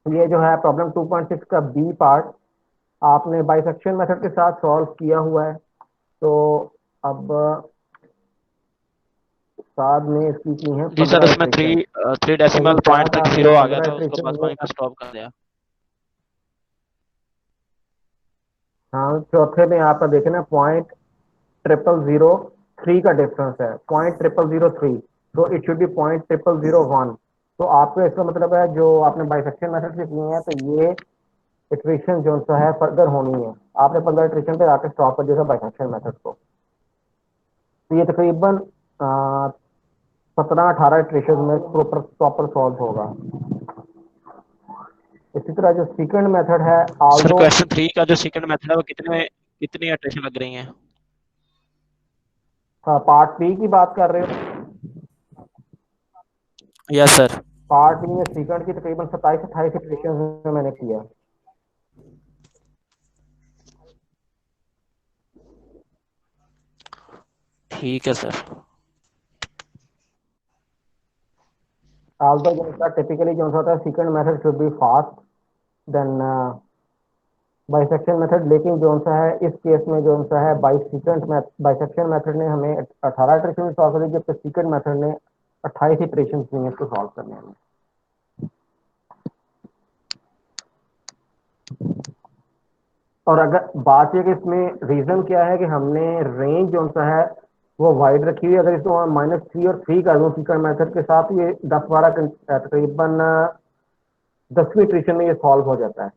ये जो है प्रॉब्लम 2.6 का बी पार्ट आपने बाइसेक्शन मेथड के साथ सॉल्व किया हुआ है। तो अब साथ में इसकी की है जी सर, 15 इसमें थ्री इटरेशन। थ्री उसके डेसिमल पॉइंट बाद तक आपने 0 आ गया 15 था, उसके बाद इटरेशन में, वहीं पे स्टॉप कर दिया। हाँ चौथे में आपका देखे ना 0.0003 का डिफरेंस है, 0.0003, तो इट शुड बी 0.0001। तो आपको इसका मतलब है जो आपने बाइसेक्शन मेथड से किए हैं तो ये इटरेशन जो सा है फर्दर होनी है, आपने 15 इटरेशन पे आके स्टॉप कर दिया था बाइसेक्शन मेथड को। तो ये तकरीबन 17-18 इटरेशन में प्रॉपर प्रॉपर सॉल्व होगा। इसी तरह जो सेकंड मेथड है, सर आल्दो क्वेश्चन 3 का जो सेकंड मेथड है वो कितनी इटरेशन लग रही है। पार्ट बी की बात कर रहे हो, यस सर। पार्ट बी में सेकंड की तकरीबन 27-28 इटरेशन में मैंने किया। ठीक है सर। although जो होता है टिपिकली जो होता है second method should be fast than bisection method, लेकिन जो सा है इस केस में जो सा है बाइसेक्शन मेथड ने हमें 18 इटरेशन सॉल्व करी, जबकि सेकंड मेथड ने 28 इटरेशन दिए इसको सॉल्व करने में। और अगर बात यह कि इसमें रीजन क्या है कि हमने रेंज जो सा है वो वाइड रखी हुई है। अगर इसको -3 और 3 कर दूं सेकंड मेथड के साथ, ये 10-12 तकरीबन 10वीं इटरेशन में ये सॉल्व हो जाता है।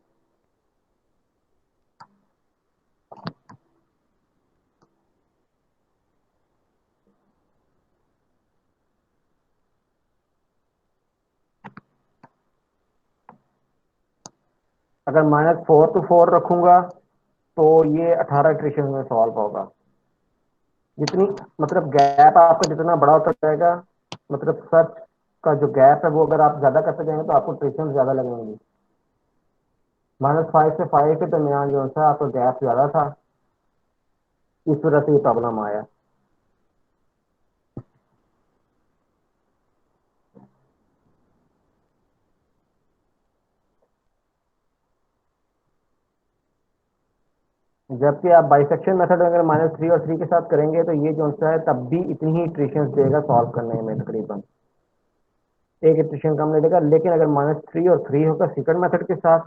अगर -4 to 4 रखूंगा तो ये 18 इटरेशन में सॉल्व होगा। जितनी मतलब गैप आपका जितना बड़ा होता जाएगा, मतलब सर्च का जो गैप है वो अगर आप ज्यादा करते जाएंगे तो आपको इटरेशन ज्यादा लगेंगी। -5 से 5 के दरमियान जो सा आपका गैप ज्यादा था, इस वजह से ये प्रॉब्लम आया। जबकि आप बाइसेक्शन मेथड अगर -3 और 3 के साथ करेंगे तो ये जो सा है तब भी इतनी ही इटरेशन देगा सॉल्व करने में, तकरीबन एक इटरेशन कम ले लेगा। लेकिन अगर -3 और 3 होगा सेकंड मेथड के साथ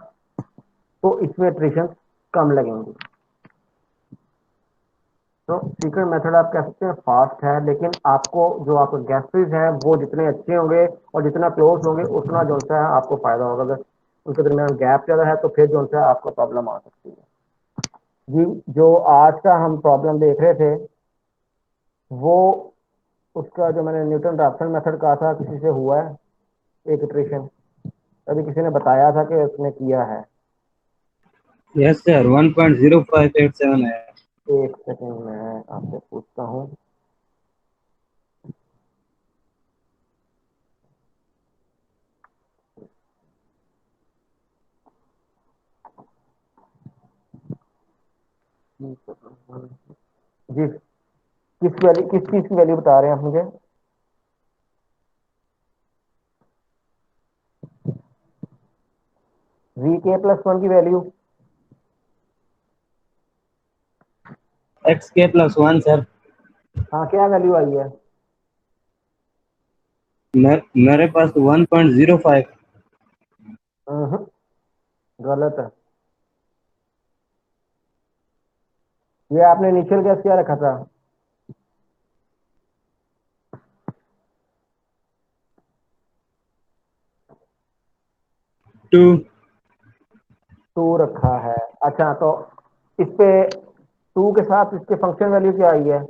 तो इसमें इटरेशन कम लगेंगी। तो सीक्रेट मेथड आप कह सकते हैं फास्ट है, लेकिन आपको जो आपके गैसेस हैं वो जितने अच्छे होंगे और जितना क्लोज होंगे उतना जो सा है आपको फायदा होगा। अगर उनके दरमियान गैप ज़्यादा है तो फिर जो सा है आपको प्रॉब्लम आ सकती है। जी, जो आज का हम प्रॉब्लम देख रहे थे वो उसका जो मैंने न्यूटन रैप्सन मेथड कहा था किसी से हुआ है एक इटरेशन, अभी किसी ने बताया था कि उसने किया है। यस सर 1.0587 है। एक सेकंड में आपसे पूछता हूँ। जी, किस चीज की वैल्यू बता रहे हैं आप मुझे? VK+1 की वैल्यू XK+1 सर। हाँ, क्या वैल्यू आई है? मेरे पास 1.05। हम्म, गलत है। ये आपने इनिशियल गैस क्या रखा था? 2 2 रखा है। अच्छा, तो इस पे 2 के साथ इसके फंक्शन वैल्यू क्या आई है?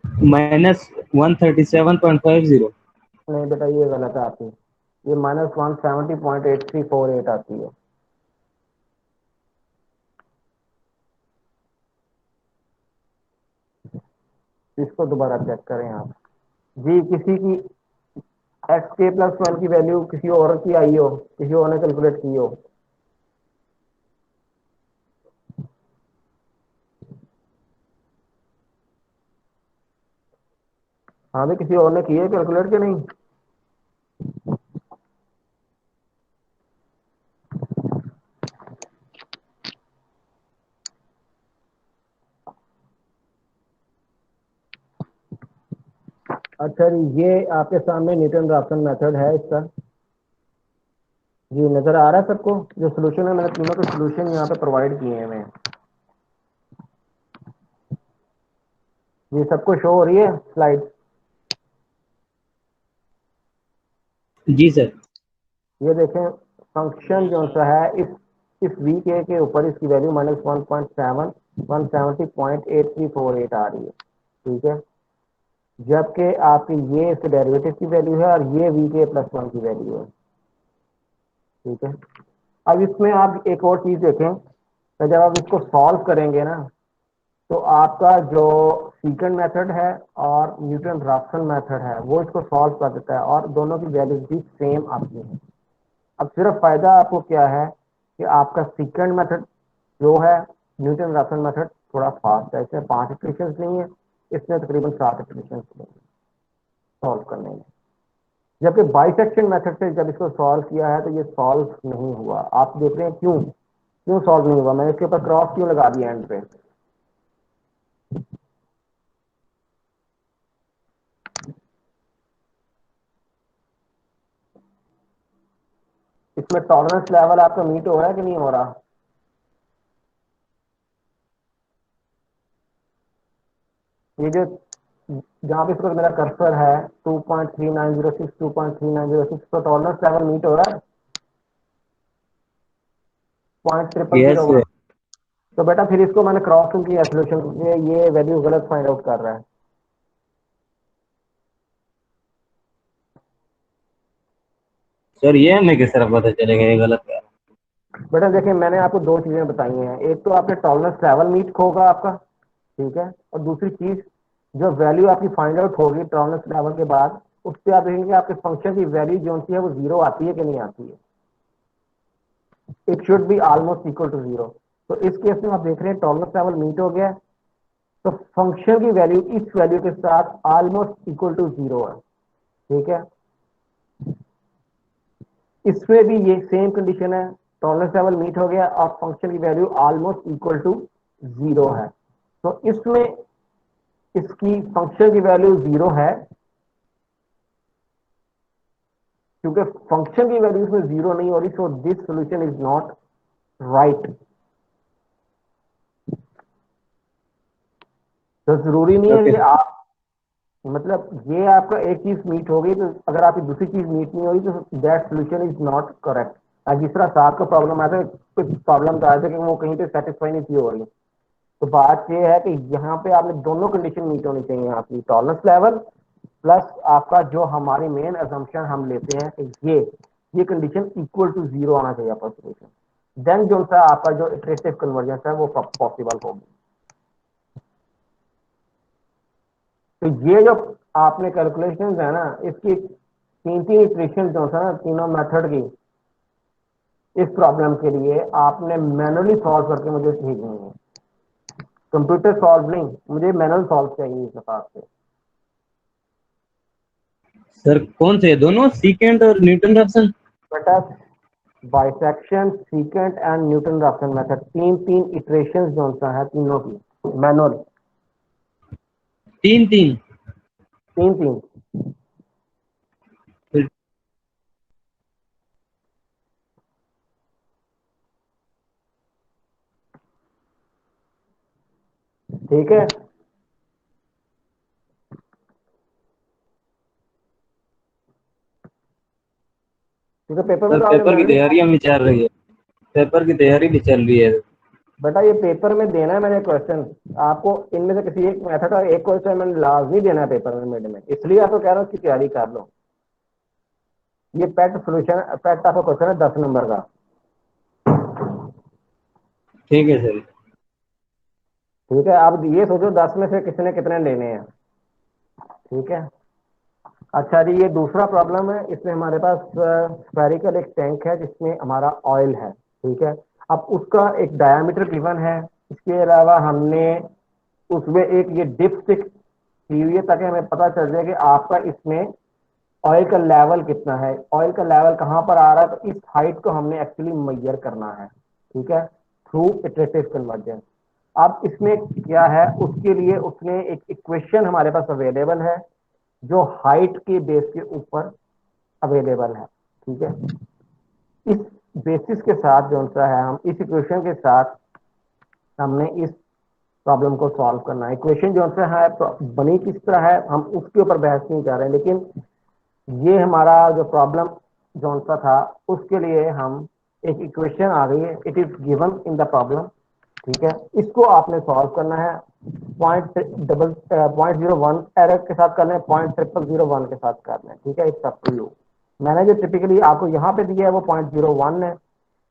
-137.50। नहीं बेटा, ये गलत है आपकी। ये -170.8348 आती है। इसको दोबारा चेक करें आप। जी, किसी की XK+1 की वैल्यू किसी और की आई हो, किसी और ने कैलकुलेट की हो। हाँ भी, किसी और ने की है कैलकुलेट के नहीं? अच्छा जी, ये आपके सामने न्यूटन रैप्सन मेथड है इसका। जी, नजर आ रहा है सबको? जो सोल्यूशन है मैंने तीनों के सोल्यूशन यहाँ पे प्रोवाइड किए हैं मैं। ये सबको शो हो रही है स्लाइड? जी सर। ये देखें, फंक्शन जो सा है इस VK के ऊपर इसकी वैल्यू -1.7 170.8348 आ रही है। ठीक है, जबकि आपकी ये इसके डेरिवेटिव की वैल्यू है और ये VK+1 की वैल्यू है। ठीक है, अब इसमें आप एक और चीज देखें, तो जब आप इसको सॉल्व करेंगे ना तो आपका जो सेकंड मेथड है और न्यूटन रैप्सन मेथड है वो इसको सॉल्व कर देता है और दोनों की वैल्यूज भी सेम आती हैं। अब सिर्फ फायदा आपको क्या है कि आपका सेकंड मेथड जो है न्यूटन रैप्सन मेथड थोड़ा फास्ट है, इसमें 5 इक्वेशंस नहीं है, इसमें तकरीबन 7 इक्वेशंस सॉल्व करने में। जबकि बाइसेक्शन मेथड से जब इसको सॉल्व किया है तो ये सॉल्व नहीं हुआ। आप देख रहे हैं क्यों क्यों सॉल्व नहीं हुआ? मैंने इसके ऊपर क्रॉस क्यों लगा दिया एंड पे? इसमें टॉलरेंस लेवल आपका मीट हो रहा है कि नहीं हो रहा? ये जो जहाँ पे इसको मेरा कर्सर है 2.3906 2.3906 तो टॉलरेंस लेवल मीट हो रहा है? यस 0.0001। तो बेटा फिर इसको मैंने क्रॉस क्यों किया सोल्यूशन, क्योंकि ये वैल्यू गलत फाइंड आउट कर रहा है। सर ये हमें किस तरह पता चलेगा ये गलत है? बेटा देखिए, मैंने आपको दो चीजें बताई हैं। एक तो आपने टॉलरेंस लेवल मीट होगा आपका, ठीक है, और दूसरी चीज जो वैल्यू आपकी फाइंड आउट होगी टॉलरेंस लेवल के बाद, उस पर आप देखेंगे आपके फंक्शन की वैल्यू जो सी है वो जीरो आती है कि नहीं आती है। It should be almost equal to zero. तो इस केस में आप देख रहे हैं टॉलरेंस लेवल मीट हो गया, तो फंक्शन की वैल्यू इस वैल्यू के साथ ऑलमोस्ट इक्वल टू जीरो है, ठीक है। इसमें भी ये सेम कंडीशन है, टॉलरेंस लेवल मीट हो गया और फंक्शन की value almost equal to zero है। तो इसमें इसकी फंक्शन की वैल्यू जीरो है, क्योंकि फंक्शन की वैल्यू इसमें जीरो नहीं हो रही, so this solution is not right. तो जरूरी नहीं है ओके कि आप, मतलब ये आपका एक चीज मीट हो गई तो अगर आपकी दूसरी चीज मीट नहीं होगी तो that solution is not correct. जिस तरह साथ का प्रॉब्लम आया था, कुछ प्रॉब्लम आया था कि वो कहीं पे सेटिस्फाई नहीं थी हो रही, तो बात ये है कि यहाँ पे आपने दोनों कंडीशन मीट होनी चाहिए, आपकी टॉलरेंस लेवल प्लस आपका जो हमारी मेन असम्पशन हम लेते हैं कि ये कंडीशन इक्वल टू जीरो आना चाहिए आपका सोल्यूशन। देन जो सा आपका जो इटरेटिव कन्वर्जेंस है वो पॉसिबल होगी। तो ये जो आपने कैलकुलेशन है ना, इसकी तीन तीन इटरेशन जो है ना तीनों मेथड की, इस प्रॉब्लम के लिए आपने मैनुअली सॉल्व करके मुझे भेजनी है। कंप्यूटर सॉल्व नहीं, मुझे मैनुअल सॉल्व चाहिए इस हिसाब से। सर कौन से दोनों सीकेंट और न्यूटन रैप्सन? बेटा bisection, secant and Newton Raphson method, तीन तीन इटरेशंस जो है तीनों की मैनुअल, तीन तीन? तीन तीन। फिर ठीक है, ठीक है। पेपर में सर तो आपने पेपर की मैनुअली, तैयारियां भी चल रही है, पेपर की तैयारी भी चल रही है। बेटा ये पेपर में देना है मैंने क्वेश्चन आपको, इनमें से किसी एक मेथड का एक क्वेश्चन मैंने लाजमी देना है पेपर में मिड में, इसलिए आपको कह रहा हूँ उसकी तैयारी कर लो। ये पेट सोल्यूशन, पेट आपका क्वेश्चन है 10 नंबर का। ठीक है सर। ठीक है, आप ये सोचो 10 में से किसने कितने लेने हैं, ठीक है। अच्छा जी, ये दूसरा प्रॉब्लम है, इसमें हमारे पास स्फेरिकल एक टैंक है जिसमें हमारा ऑयल है, ठीक है। अब उसका एक डायामीटर गिवन है, इसके अलावा हमने उसमें एक ये डिप स्टिक दी हुई है ताकि हमें पता चल जाए कि आपका इसमें ऑयल का लेवल कितना है, ऑयल का लेवल कहाँ पर आ रहा है। तो इस हाइट को हमने एक्चुअली मेजर करना है, ठीक है, थ्रू इटरेटिव कन्वर्जेंस। अब इसमें क्या है, उसके लिए उसने एक इक्वेशन हमारे पास अवेलेबल है जो हाइट के बेस के ऊपर अवेलेबल है, ठीक है। इस बेसिस के साथ जो सा है, हम इस इक्वेशन के साथ हमने इस प्रॉब्लम को सॉल्व करना है। इक्वेशन जो सा है बनी किस तरह है हम उसके ऊपर बहस नहीं कर रहे हैं, लेकिन ये हमारा जो प्रॉब्लम जो सा था उसके लिए हम एक इक्वेशन आ गई है, it is given in the problem, ठीक है। इसको आपने सॉल्व करना है, 0.01 एरर के साथ करना है, 0.0001 के साथ करना है, ठीक है। It's up to you. मैंने जो टिपिकली आपको यहाँ पे दिया है वो 0.01 है,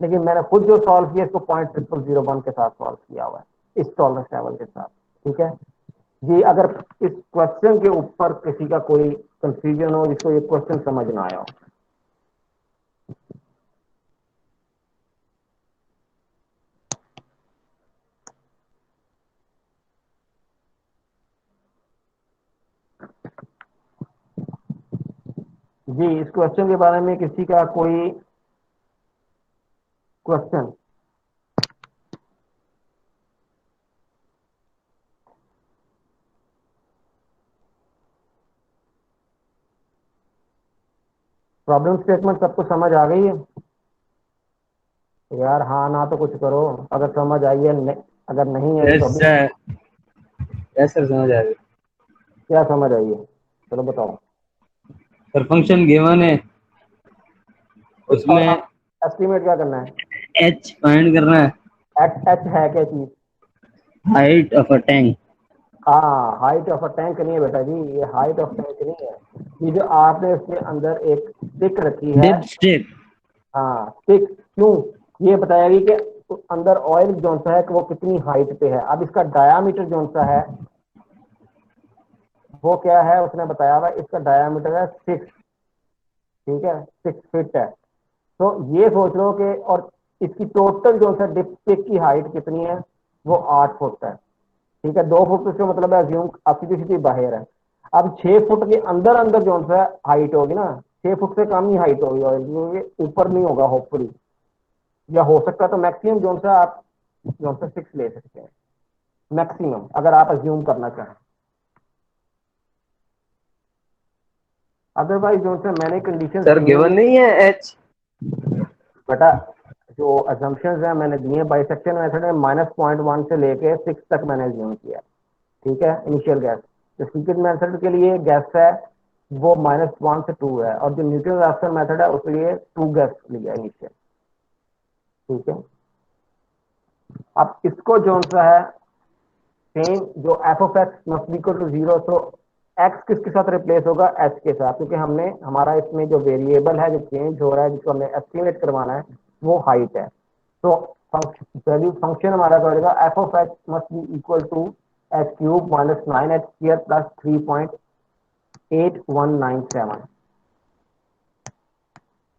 लेकिन मैंने खुद जो सॉल्व किया इसको 0.0001 के साथ सॉल्व किया हुआ है, इस टॉलरेंस लेवल के साथ, ठीक है जी। अगर इस क्वेश्चन के ऊपर किसी का कोई कंफ्यूजन हो, जिसको ये क्वेश्चन समझ ना आया हो। जी, इस क्वेश्चन के बारे में किसी का कोई क्वेश्चन? प्रॉब्लम स्टेटमेंट सबको समझ आ गई है यार? हाँ ना तो कुछ करो, अगर समझ आई है अगर नहीं आई तो यस अभी। सर, यस सर समझ आ गई। क्या समझ आई है, चलो बताओ। सर फंक्शन गिवन है, और उसमें आप एस्टिमेट क्या करना है? एच फाइंड करना है, एच एच है क्या चीज? Height of a tank. Height of a tank नहीं है बेटा जी, ये हाइट ऑफ टैंक नहीं है। ये जो आपने इसके अंदर एक स्टिक रखी है। Dip stick. हाँ स्टिक क्यों, ये बताएगी कि अंदर ऑयल जो सा है कि वो कितनी हाइट पे है। अब इसका डायामीटर जो सा है वो क्या है, उसने बताया हुआ इसका डायामीटर है 6, ठीक है 6 फीट है। तो ये सोच लो कि, और इसकी टोटल जो सा डिप स्टिक की हाइट कितनी है, वो 8 फुट है, ठीक है। 2 फुट उसका मतलब है अज्यूम अब सीधी सीधी बाहर है। अब 6 फुट के अंदर अंदर जो सा हाइट होगी ना, 6 फुट से कम ही हाइट होगी ऑयल, क्योंकि ऊपर नहीं होगा होपफुली, या हो सकता है तो मैक्सिमम जो सा आप जो सा 6 ले सकते हैं मैक्सिमम, अगर आप अज्यूम करना चाहें। अदरवाइज जो सा मैंने कंडीशन सर दी गिवन हुई नहीं है एच। बेटा, जो अजम्पशंस हैं मैंने दिए बाइसेक्शन मेथड में -0.1 से लेके 6 तक मैंने अज्यूम किया, ठीक है। इनिशियल गैस जो सीक्रेट मेथड के लिए गैस है वो -1 से 2 है, और जो न्यूटन राफ्टर मेथड है उसके लिए 2 गैस लिया इनिशियल, ठीक है। अब इसको जो सा है सेम जो F of X must be equal to 0, तो एक्स किसके साथ रिप्लेस होगा, एच के साथ, क्योंकि हमने हमारा इसमें जो वेरिएबल है जो चेंज हो रहा है जिसको हमने एस्टिमेट करवाना है वो हाइट है। तो वैल्यू फंक्शन हमारा करेगा F of X must be equal to H cube minus 9 H square plus 3.8197,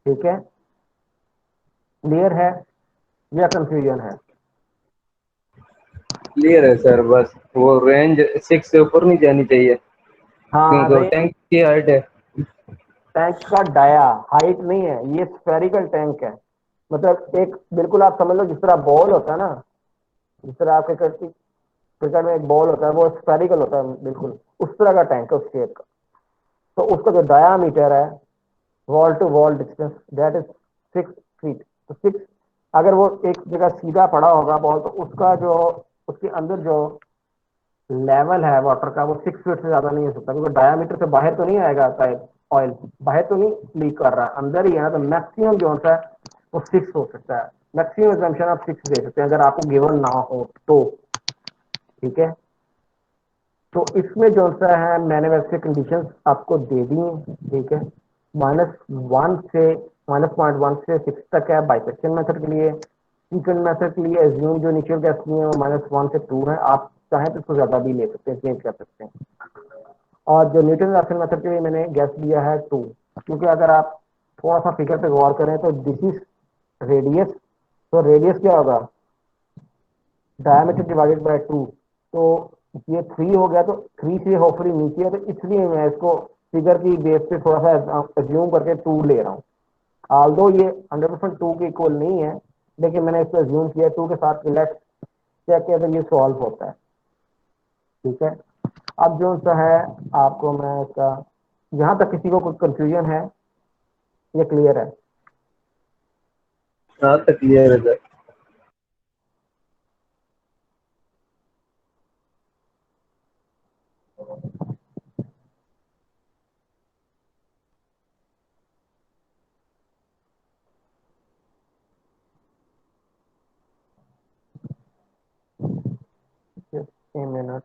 ठीक है। क्लियर है या कंफ्यूजन है? क्लियर है सर, बस वो रेंज 6 से ऊपर नहीं जानी चाहिए हाँ क्योंकि वो रेंज, टैंक की हाइट है। टैंक का डाया हाइट नहीं है, ये स्फेरिकल टैंक है। मतलब एक बिल्कुल आप समझ लो जिस तरह बॉल होता है ना, जिस तरह आपके क्रिकेट में एक बॉल होता है वो स्फेरिकल होता है बिल्कुल उस तरह का टैंक है उस शेप का। तो उसका जो डायामीटर है wall to wall distance that is 6 feet. तो 6, अगर वो एक जगह सीधा पड़ा होगा बॉल तो उसका जो उसके अंदर जो लेवल है वाटर का वो 6 फीट से ज्यादा नहीं हो सकता, क्योंकि डायामीटर से बाहर तो नहीं आएगा पाइप, ऑयल बाहर तो नहीं लीक कर रहा है, अंदर ही है ना। तो मैक्सिमम जो होता है वो 6 हो सकता है, मैक्सिमम एग्जाम्पशन आप 6 दे सकते हैं अगर आपको गिवन ना हो तो, ठीक है। तो इसमें जो सा है मैंने वैसे कंडीशंस आपको दे दी हैं, ठीक है। -1 से -0.1 से 6 तक है बाइसेक्शन मेथड के लिए। सेकंड मेथड के लिए एज्यूम जो इनिशियल गैस की है वो -1 से 2 है, आप चाहें तो इसको ज्यादा भी ले सकते हैं, चेंज कर सकते हैं। और जो न्यूटन राफसन मेथड के लिए मैंने गैस दिया है 2, क्योंकि अगर आप थोड़ा सा फिगर पे गौर करें तो दिस इज रेडियस, तो रेडियस क्या होगा, डायमीटर डिवाइडेड बाय 2। तो ये 3 हो गया, तो 3 से होपफुली नीचे है, तो इसलिए मैं इसको फिगर की बेस पे थोड़ा सा अज्यूम करके 2 ले रहा हूँ। ऑल्दो ये 100% 2 के इक्वल नहीं है, लेकिन मैंने इसको अज्यूम किया 2 के साथ लेट्स चेक किया तो ये सॉल्व होता है, ठीक है। अब जो सा है आपको मैं इसका, यहाँ तक किसी को कोई कंफ्यूजन है, ये क्लियर है? हाँ तक क्लियर है sir. Just a minute.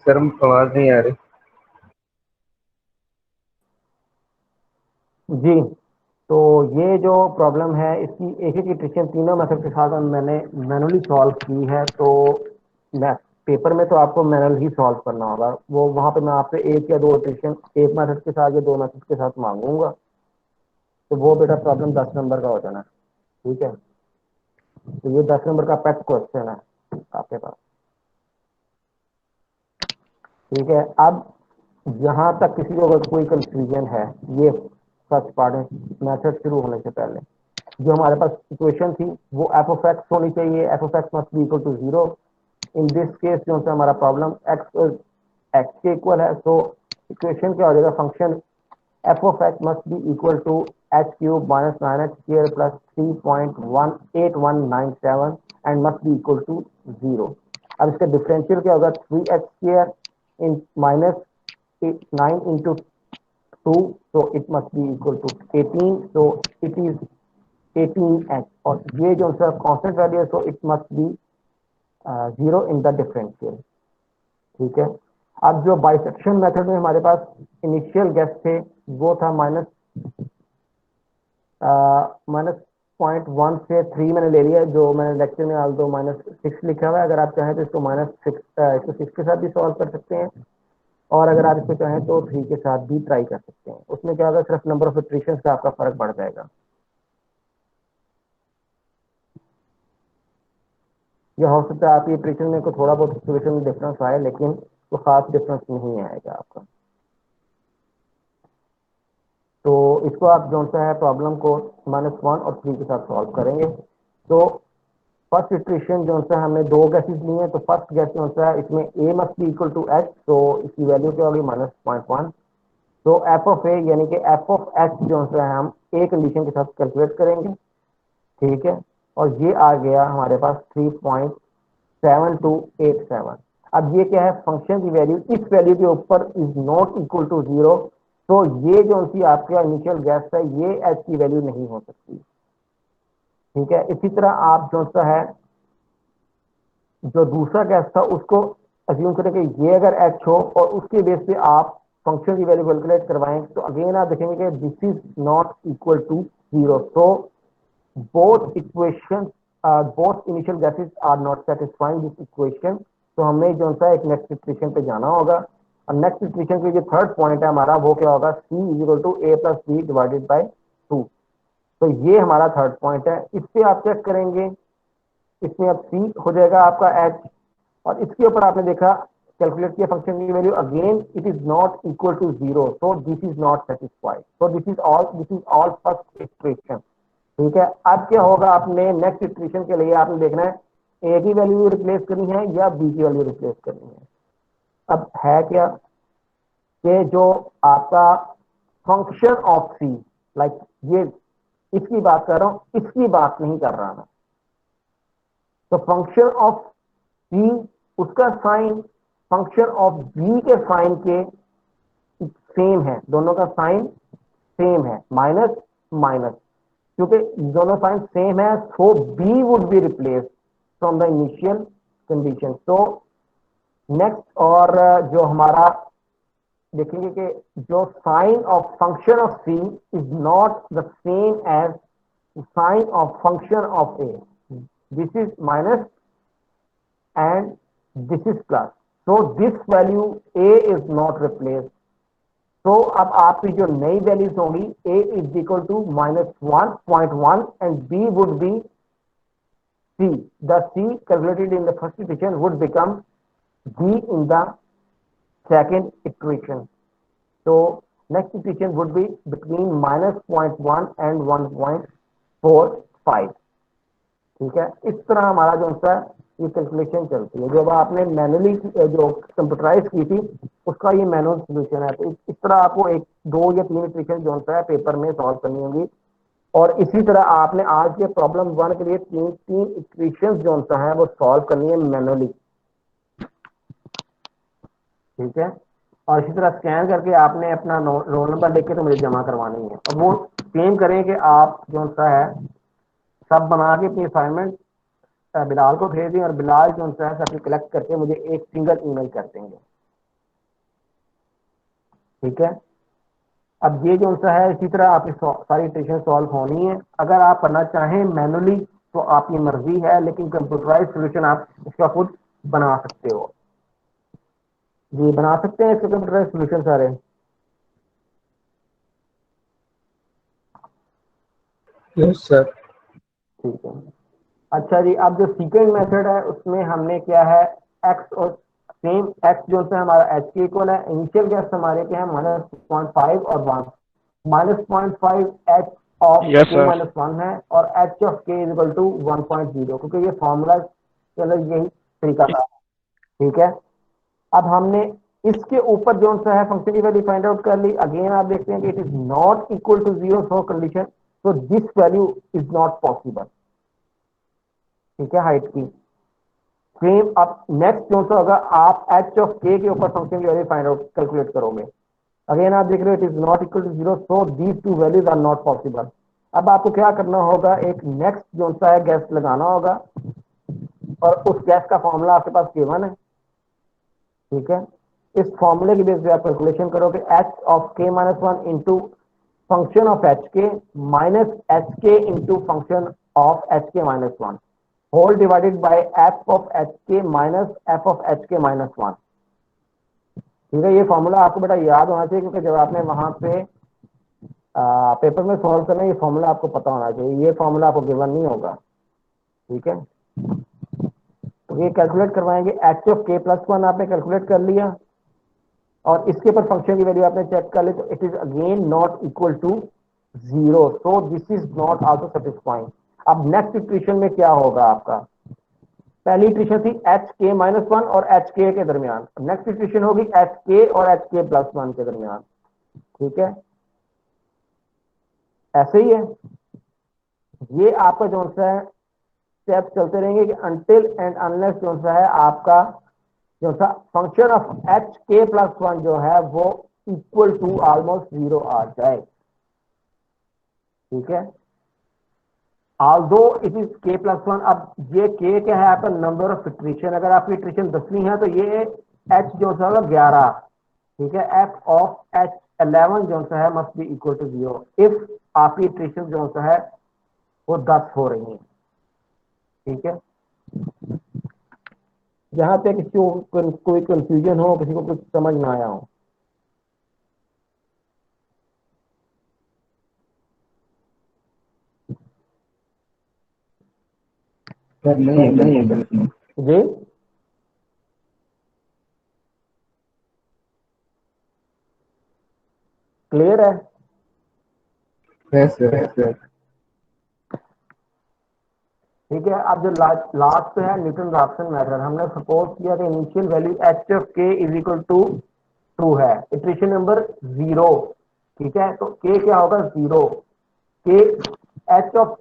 Sir आवाज नहीं आ रही। जी, तो ये जो प्रॉब्लम है इसकी एक एक इटरेशन तीनों मेथड के साथ मैंने मैनुअली सॉल्व की है। तो मैं पेपर में तो आपको मैनुअल ही सॉल्व करना होगा, वो वहाँ पे मैं आपसे एक या दो इटरेशन एक मेथड के साथ या दो मेथड के साथ मांगूंगा, तो वो बेटा प्रॉब्लम 10 नंबर का हो जाना। ठीक है, तो ये 10 नंबर का पेट क्वेश्चन है आपके पास। ठीक है, अब यहाँ तक किसी को अगर कोई कंफ्यूजन है, ये फर्स्ट पार्ट है मेथड शुरू होने से पहले, जो हमारे पास इक्वेशन थी वो एफ ऑफ एक्स होनी चाहिए, F of X must be equal to 0। In this case जो है हमारा प्रॉब्लम एक्स के इक्वल है, तो इक्वेशन क्या हो जाएगा, function F of X must be equal to H cube minus 9x square plus 3.18197 and must be equal to 0। अब इसका डिफरेंशियल क्या होगा, 3x square in minus 9 into 2, so it must be equal to 18, so it is 18x, और ये जो सा कांस्टेंट वैल्यू है, so it must be 0 in the differential। ठीक है, अब जो बाइसेक्शन मेथड में हमारे पास इनिशियल गेस थे वो था माइनस 0.1 से 3 मैंने ले लिया, जो मैंने लेक्चर में आल दो -6 लिखा हुआ है। अगर आप चाहें तो इसको -6 के साथ भी सॉल्व कर सकते हैं, और अगर आप इसको चाहें तो 3 के साथ भी ट्राई कर सकते हैं। उसमें क्या होगा, सिर्फ नंबर ऑफ इटरेशंस का आपका फर्क बढ़ जाएगा। यह हो सकता है आपकी इटरेशन में को थोड़ा बहुत सिचुएशन में डिफरेंस आए, लेकिन तो खास डिफरेंस नहीं आएगा आपका। तो इसको आप जो सा है प्रॉब्लम को -1 और 3 के साथ सॉल्व करेंगे। तो फर्स्ट इटरेशन जो सा हमने दो गैसेस ली हैं, तो फर्स्ट गैस जो सा है इसमें a must be equal to h, तो इसकी वैल्यू क्या होगी -0.1। तो एफ ऑफ ए यानी कि एफ ऑफ एच जो है हम ए कंडीशन के साथ कैलकुलेट करेंगे। ठीक है, और ये आ गया हमारे पास 3.7287। अब ये क्या है, फंक्शन की वैल्यू इस वैल्यू के ऊपर इज नॉट इक्वल टू 0, तो ये जो सी आपका इनिशियल गैस है ये एच की वैल्यू नहीं हो सकती। ठीक है, इसी तरह आप जो सा है जो दूसरा गैस था उसको अज्यूम करें कि ये अगर एच हो और उसके बेस पे आप फंक्शन की वैल्यू कैलकुलेट करवाएं, तो अगेन आप देखेंगे कि this is not equal to 0। तो both equation both initial guesses are not satisfying this equation. तो हमें जो सा एक नेक्स्ट इक्वेशन पे जाना होगा, और नेक्स्ट इक्वेशन पे जो थर्ड पॉइंट है हमारा वो क्या होगा, c is equal to a plus b divided by 2। तो ये हमारा थर्ड पॉइंट है। इस पे आप चेक करेंगे, इसमें अब c हो जाएगा आपका h, और इसके ऊपर आपने देखा कैलकुलेट किया फंक्शन की value, again it is not equal to 0, so this is not satisfied. so this is all first equation. ठीक है, अब क्या होगा, आपने नेक्स्ट इक्वेशन के लिए आपने देखना है a की वैल्यू रिप्लेस करनी है या b की वैल्यू रिप्लेस करनी है। अब है क्या कि जो आपका फंक्शन ऑफ c, लाइक ये इसकी बात कर रहा हूं, इसकी बात नहीं कर रहा मैं। तो फंक्शन ऑफ c उसका साइन फंक्शन ऑफ b के साइन के सेम है, दोनों का साइन सेम है, माइनस माइनस, क्योंकि दोनों साइन सेम है, so b would be replace from the initial condition. तो नेक्स्ट, और जो हमारा देखेंगे कि जो sign of function of c is not the same as sign of function of a, this is minus and this is plus, so this value a is not replaced। तो अब आपकी जो नई वैल्यूज होंगी a is equal to -1.1 and b would be c, the c calculated in the first equation would become b in the second equation। so next equation would be between -0.1 and 1.45। ठीक है, इस तरह हमारा जो सा ये कैलकुलेशन चलती है। जो आपने मैनुअली जो कंप्यूटराइज की थी उसका ये मैनुअल सोल्यूशन है। तो इस तरह आपको एक दो या तीन इक्वेशन जो है पेपर में सॉल्व करनी होगी, और इसी तरह आपने आज के प्रॉब्लम 1 के लिए तीन इक्वेशन जो है वो सॉल्व करनी है मैनुअली। ठीक है, और इसी तरह स्कैन करके आपने अपना रोल नंबर लेके तो मुझे जमा करवानी है, और वो सेम करें कि आप जो सा है सब बना के अपनी असाइनमेंट बिलाल को भेज दें, और बिलाल जो है सब कलेक्ट करके मुझे एक सिंगल ईमेल कर देंगे। ठीक है, अब ये जो सा है इसी तरह आपकी सारी इक्वेशन सॉल्व होनी है। अगर आप करना चाहें मैनुअली तो आपकी मर्जी है, लेकिन कंप्यूटराइज सोल्यूशन आप इसका खुद बना सकते हो। जी बना सकते हैं इसके कंप्यूटराइज सॉल्यूशन सारे। Yes sir. ठीक है। अच्छा जी, अब जो सीक्वेंट मेथड है उसमें हमने क्या है, एक्स और सेम एक्स जो है हमारा एच के इक्वल है, इनिशियल गैस हमारे क्या है -0.5 और 1, -0.5 एच ऑफ यस के सर। -1 है और एच ऑफ के इज इक्वल टू 1.0, क्योंकि ये फॉर्मूला चलो यही तरीका था। ठीक है। अब हमने इसके ऊपर जो सा है फंक्शन की वैल्यू फाइंड आउट कर ली। अगेन आप देखते हैं कि it is not equal to 0 for condition, तो this value is not possible. ठीक है, हाइट की सेम। अब नेक्स्ट जो सा होगा, आप एच ऑफ के ऊपर फंक्शन की वैल्यू फाइंड आउट कैलकुलेट करोगे। अगेन आप देख रहे हो it is not equal to 0, so these two values are not possible. अब आपको क्या करना होगा, एक नेक्स्ट जो सा है गैस लगाना होगा और उस गैस का फॉर्मूला आपके पास K1 है। ठीक है। इस फॉर्मूले की बेस पे आप कैलकुलेशन करोगे H of K -1 into function of H K minus H K into function of H K -1 whole divided by F of H K minus F of H K -1। ठीक है, ये फॉर्मूला आपको बेटा याद होना चाहिए, क्योंकि जब आपने वहां पे पेपर में सॉल्व करना है, ये फॉर्मूला आपको पता होना चाहिए, ये फॉर्मूला आपको गिवन नहीं होगा। ठीक है, तो ये कैलकुलेट करवाएंगे। एच ऑफ के +1 आपने कैलकुलेट कर लिया और इसके ऊपर फंक्शन की वैल्यू आपने चेक कर ली, तो it is again not equal to 0, so this is not also satisfying. अब नेक्स्ट इक्वेशन में क्या होगा आपका, पहली इक्वेशन थी एच के -1 और एच के दरमियान, नेक्स्ट इक्वेशन होगी एच के और एच के +1 के दरमियान। ठीक है, ऐसे ही है। ये आपका जो सा है स्टेप चलते रहेंगे कि अनटिल एंड अनलेस जो सा है आपका जो सा फंक्शन ऑफ एच के +1 जो है वो इक्वल टू ऑलमोस्ट 0 आ जाए। ठीक है, ऑल्दो इट इज k+1। अब ये k क्या है आपका, नंबर ऑफ इटरेशन। अगर आपकी इटरेशन 10वीं है तो ये h जो सा होगा 11। ठीक है, f ऑफ h11 जो सा है must be equal to 0 if आपकी इटरेशन जो सा है वो 10 हो रही है। ठीक है, जहां पे किसी को कोई कंफ्यूजन हो, किसी को कुछ समझ ना आया हो। सर नहीं है नहीं है बिल्कुल। जी, क्लियर है। Yes sir. ठीक है, अब जो लास्ट पे है न्यूटन राफ्सन मेथड, हमने सपोज किया कि इनिशियल वैल्यू एच ऑफ के इज इक्वल टू ट्रू है, इटरेशन नंबर 0। ठीक है, तो के क्या होगा 0, के एच ऑफ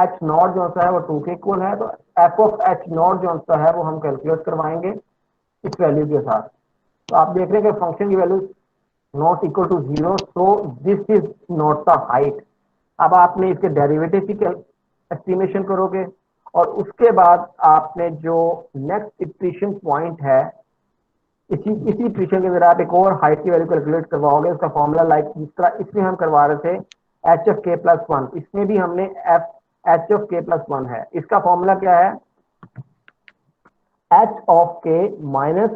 एच नॉट जो सा है वो 2 के इक्वल है, तो एफ ऑफ एच नॉट जो सा है वो हम कैलकुलेट करवाएंगे इस वैल्यू के साथ। तो आप देख रहे हैं कि फंक्शन की value not equal to 0, so this is not the height. अब आपने इसके डेरिवेटिव की एस्टिमेशन करोगे और उसके बाद आपने जो नेक्स्ट इक्वेशन पॉइंट है, इसी इक्वेशन के अंदर आप एक और हाइट की वैल्यू कैलकुलेट करवाओगे। उसका फॉर्मूला लाइक जिस तरह इसमें हम करवा रहे थे एच ऑफ के +1, इसमें भी हमने एफ एच ऑफ के +1 है। इसका फॉर्मूला क्या है, H of K minus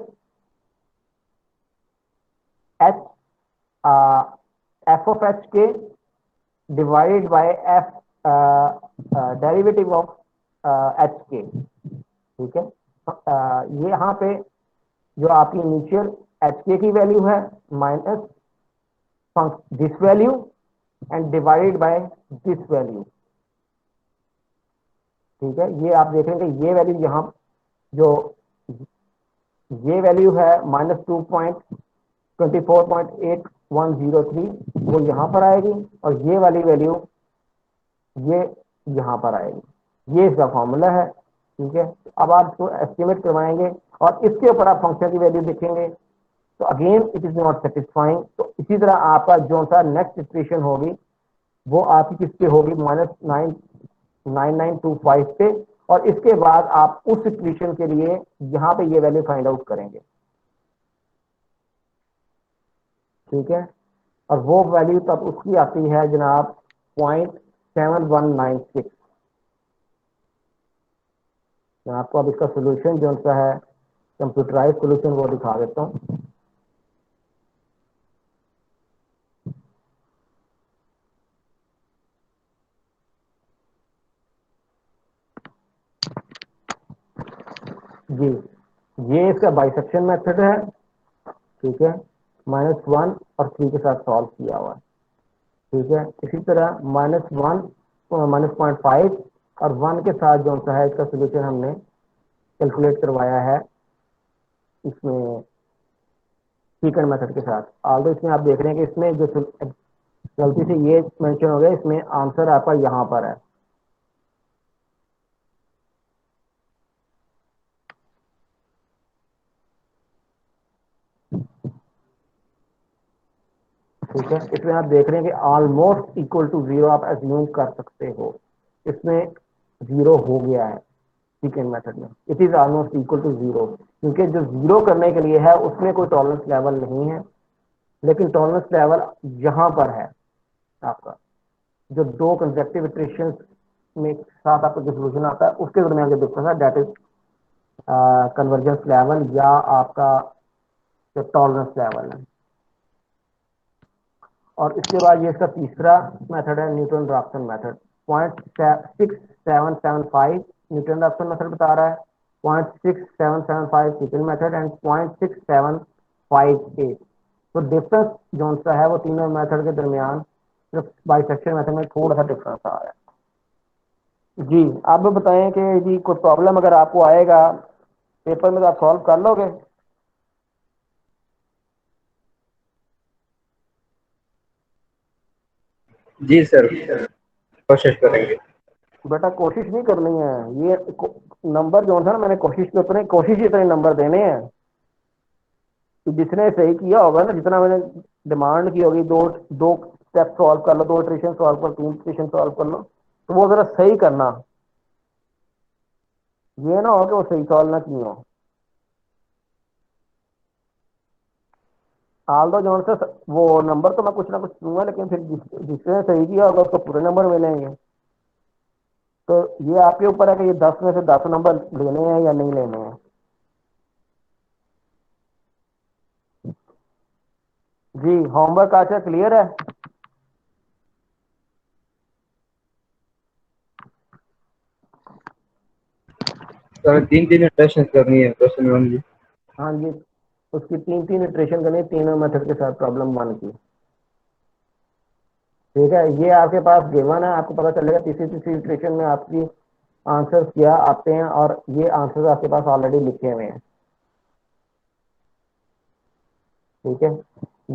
H F of H K divided by F derivative of H K. ठीक है, ये यहाँ पे जो आपकी इनिशियल एच के की वैल्यू है minus this value and divided by this value. ठीक है, ये आप देखेंगे ये वैल्यू यहाँ जो ये वैल्यू है -2.24.8103 वो यहाँ पर आएगी और ये वाली वैल्यू ये यहाँ पर आएगी। ये इसका फॉर्मूला है। ठीक है, अब आप इसको एस्टिमेट करवाएंगे और इसके ऊपर आप फंक्शन की वैल्यू देखेंगे, तो again it is not satisfying. तो इसी तरह आपका जो सा नेक्स्ट इक्वेशन होगी वो आपकी किस पे होगी, -9925 पे, और इसके बाद आप उस इक्वेशन के लिए यहाँ पे ये वैल्यू फाइंड आउट करेंगे। ठीक है, और वो वैल्यू तब उसकी आती है जनाब 0.7196। मैं आपको अब इसका सोल्यूशन जो सा है कंप्यूटराइज सोल्यूशन वो दिखा देता हूँ। जी ये इसका बाइसेक्शन मेथड है, ठीक है, -1 और 3 के साथ सॉल्व किया हुआ है, ठीक है। इसी तरह -1 -0.5 और 1 के साथ जो सा है इसका सोल्यूशन हमने कैलकुलेट करवाया है इसमें सीकेंड मेथड के साथ। ऑल्दो इसमें आप देख रहे हैं कि इसमें जो गलती से ये मेंशन हो गया, इसमें आंसर आपका यहाँ पर है, ठीक है। इसमें आप देख रहे हैं कि ऑलमोस्ट इक्वल टू 0 आप एज्यूम कर सकते हो, इसमें 0 हो गया है सेकेंड मेथड में, it is almost equal to 0, क्योंकि जो 0 करने के लिए है उसमें कोई टॉलरेंस लेवल नहीं है, लेकिन टॉलरेंस लेवल यहाँ पर है आपका, जो दो कंसेक्टिव इटरेशन में साथ आपका जो सोल्यूशन आता है उसके दरमियान जो डिफरेंस है दैट इज कन्वर्जेंस लेवल या आपका जो टॉलरेंस लेवल है। और इसके बाद ये इसका तीसरा मेथड है Newton Raphson method. 0.6775 Newton Raphson method बता रहा है, 0.6775 सेकंड मेथड एंड 0.6758। तो डिफरेंस जो सा है वो तीनों मेथड के दरमियान सिर्फ बाइसेक्शन मेथड में थोड़ा सा डिफरेंस आ रहा है। जी आप भी बताएं कि जी कोई प्रॉब्लम अगर आपको आएगा पेपर में तो आप सॉल्व कर लोगे? जी सर, कोशिश करेंगे। बेटा कोशिश नहीं करनी है, ये नंबर जो था ना, मैंने कोशिश के उतने कोशिश इतने नंबर देने हैं कि जिसने सही किया होगा ना, जितना मैंने डिमांड की होगी, दो दो स्टेप सॉल्व कर लो, 2 इटरेशन सॉल्व कर, 3 इटरेशन सॉल्व कर लो, तो वो जरा सही करना, ये ना हो कि वो सही सॉल्व ना की हो। आल्दो जोन से वो नंबर तो मैं कुछ ना कुछ दूंगा, लेकिन फिर जिसने सही किया होगा उसको पूरे नंबर मिलेंगे। तो ये आपके ऊपर है कि ये 10 में से 10 नंबर लेने हैं या नहीं लेने हैं। जी होमवर्क आज क्लियर है? सर 3 इटरेशन करनी है क्वेश्चन 1 की। हाँ जी, उसकी 3 इटरेशन करनी, तीनों मेथड के साथ प्रॉब्लम 1 की, ठीक है। ये आपके पास गिवन है, आपको पता चलेगा तीसरी तीसरी इटरेशन में आपकी आंसर्स क्या आते हैं, और ये आंसर्स आपके पास ऑलरेडी लिखे हुए हैं, ठीक है।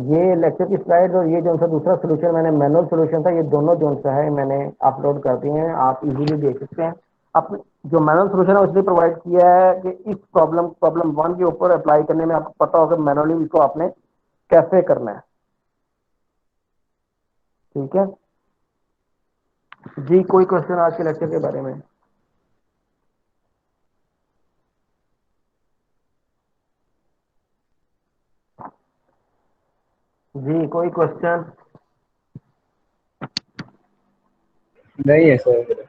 ये लेक्चर की स्लाइड और ये जो सा दूसरा सोल्यूशन मैंने मैनुअल सोल्यूशन था, ये दोनों जो सा है मैंने अपलोड कर दिए हैं, आप इजीली देख सकते हैं। आप जो मैनुअल सोल्यूशन है उसने प्रोवाइड किया है कि इस प्रॉब्लम 1 के ऊपर अप्लाई करने में आपको पता होगा मैनुअली इसको आपने कैसे करना है, ठीक है जी। कोई क्वेश्चन आज के लेक्चर के बारे में? जी कोई क्वेश्चन? नहीं है सर।